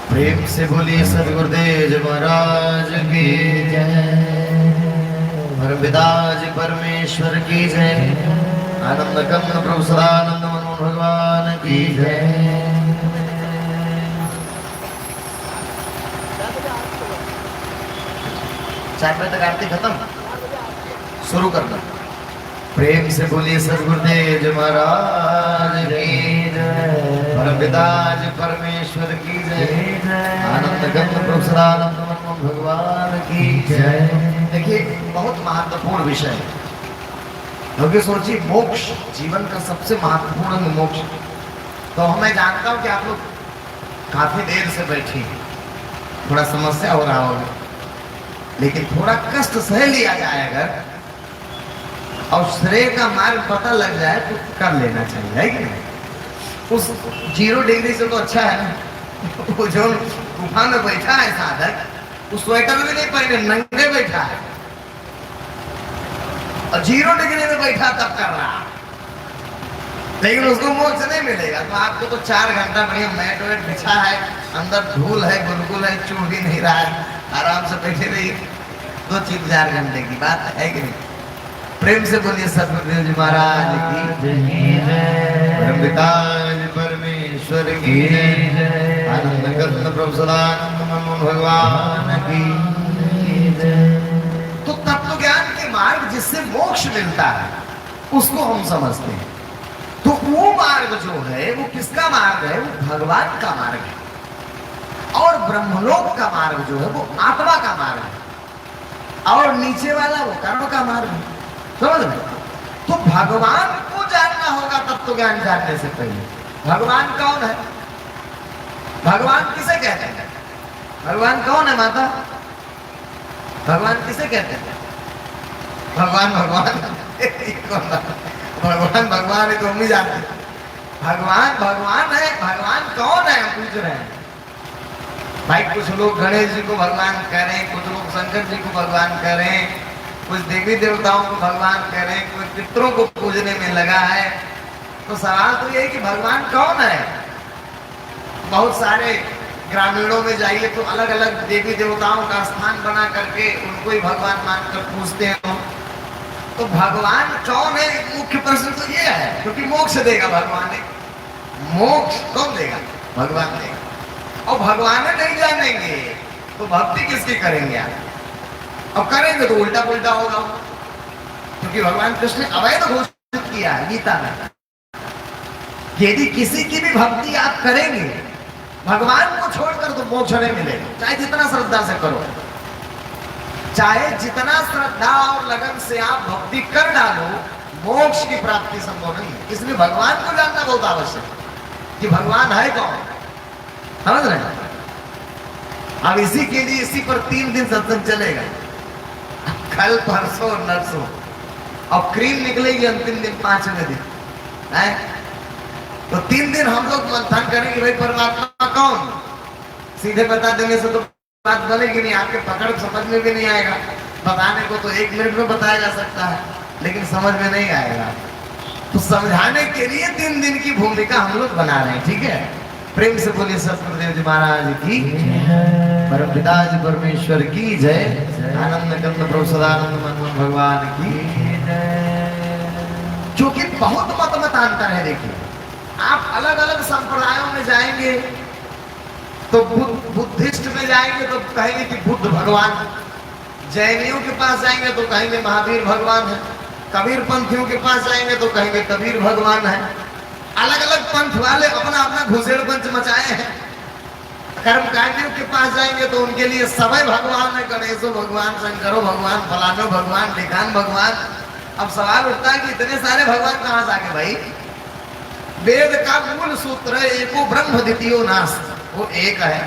प्रेम से बोलिए सदगुरुदेव महाराज की जय, परमपिताजी परमेश्वर की जय, आनंद कंद प्रभु सदानंद मनोहर भगवान की जय। चार बजे तक आरती खत्म, शुरू करना। प्रेम से बोलिए सदगुरुदेव महाराज की जय, परमपिताजी परमेश्वर की जय, आनंद गंध प्रभु सदानंद मनोहर भगवान की जय। देखिए बहुत महत्वपूर्ण विषय है, क्योंकि सोचिए मोक्ष जीवन का सबसे महत्वपूर्ण अंग मोक्ष। तो मैं जानता हूं कि आप लोग काफी देर से बैठे हैं, थोड़ा समस्या हो रहा होगा, लेकिन थोड़ा कष्ट सह लिया जाए अगर, और श्रेय का मार्ग पता लग जाए तो कर लेना चाहिए, है कि नहीं? उस 0 डिग्री से तो अच्छा है ना। वो जो गुफा में बैठा है साधक, वो स्वेटर भी नहीं पहने, नंगे बैठा है, और 0 डिग्री में बैठा तब कर रहा, लेकिन उसको मोक्ष नहीं मिलेगा। तो आपको तो 4 घंटा बढ़िया मैट वेट बिछा है, अंदर धूल है, गुलगुल है, चूड़ भी नहीं रहा है, आराम से बैठे रहिए। 2-4 घंटे की बात है कि नहीं? प्रेम से बोलिए सदगुरुदेव जी महाराज की जय, परमपिताजी परमेश्वर की जय, आनंद कंद प्रभु सदानंद मनोहर भगवान की जय। तो तत्व ज्ञान के मार्ग जिससे मोक्ष मिलता है उसको हम समझते हैं। तो वो मार्ग जो है वो किसका मार्ग है? वो भगवान का मार्ग है। और ब्रह्मलोक का मार्ग जो है वो आत्मा का मार्ग है, और नीचे वाला वो कर्म का मार्ग है। समझ में? तो भगवान को जानना होगा तत्व ज्ञान जानने से पहले। भगवान कौन है? भगवान किसे कहते हैं? भगवान कौन है माता? भगवान किसे कहते हैं? भगवान भगवान भगवान भगवान है तो हम ही जानते हैं। भगवान भगवान है, भगवान कौन है हम पूछ रहे हैं। भाई कुछ लोग गणेश जी को भगवान कह रहे हैं, कुछ लोग शंकर जी को भगवान कह रहे हैं, कुछ देवी देवताओं को भगवान कह रहे हैं, कोई पितरों को पूजने में लगा है, तो सवाल तो ये है कि भगवान कौन है। बहुत सारे ग्रामीणों में जाइए तो अलग अलग देवी देवताओं का स्थान बना करके उनको ही भगवान मानकर पूछते हैं। तो भगवान कौन है, मुख्य प्रश्न तो ये है, क्योंकि मोक्ष देगा भगवान ने। मोक्ष कौन देगा? भगवान देगा। और भगवान नहीं जानेंगे तो भक्ति किसकी करेंगे आप? अब करेंगे तो उल्टा पुल्टा होगा, क्योंकि भगवान कृष्ण ने अवैध घोषित किया है गीता में, यदि किसी की भी भक्ति आप करेंगे भगवान को छोड़कर तो मोक्ष नहीं मिलेगा, चाहे जितना श्रद्धा से करो, चाहे जितना श्रद्धा और लगन से आप भक्ति कर डालो, मोक्ष की प्राप्ति संभव नहीं है। इसलिए भगवान को जानना बहुत आवश्यक है कि भगवान है कौन, समझ रहे हैं? अब इसी के लिए इसी पर 3 दिन सत्संग चलेगा, कल परसों नरसों, और क्रीम निकलेगी अंतिम दिन 5वें दिन है। तो 3 दिन हम लोग मंथन करेंगे भाई परमात्मा कौन। सीधे बता देने से तो बात बनेगी नहीं, आपके पकड़ समझ में भी नहीं आएगा। बताने को तो 1 मिनट में बताया जा सकता है, लेकिन समझ में नहीं आएगा। तो समझाने के लिए 3 दिन की भूमिका हम लोग बना रहे हैं, ठीक है? प्रेम से बोलिए सतगुरुदेव जी महाराज की, परमपिता जी परमेश्वर की जय। आनंद कंद प्रभु सदानंद मनमोहन भगवान की। क्योंकि बहुत मतांतर है। देखिए, आप अलग अलग संप्रदायों में जाएंगे तो बुद्धिस्ट में जाएंगे तो कहेंगे कि बुद्ध भगवान, जैनियों के पास जाएंगे तो कहेंगे महावीर भगवान है, कबीर पंथियों के पास जाएंगे तो कहेंगे कबीर भगवान है। अलग अलग पंथ वाले अपना अपना घुसेड़ पंच मचाए हैं। कर्मकांडियों के पास जाएंगे तो उनके लिए सभी भगवान है, गणेशो भगवान, शंकरो भगवान, फलानो भगवान, ढिकान भगवान। अब सवाल उठता है कि इतने सारे भगवान कहां से आ गए भाई? वेद का मूल सूत्र है एको ब्रह्म द्वितीयो नास्ति, वो एक है।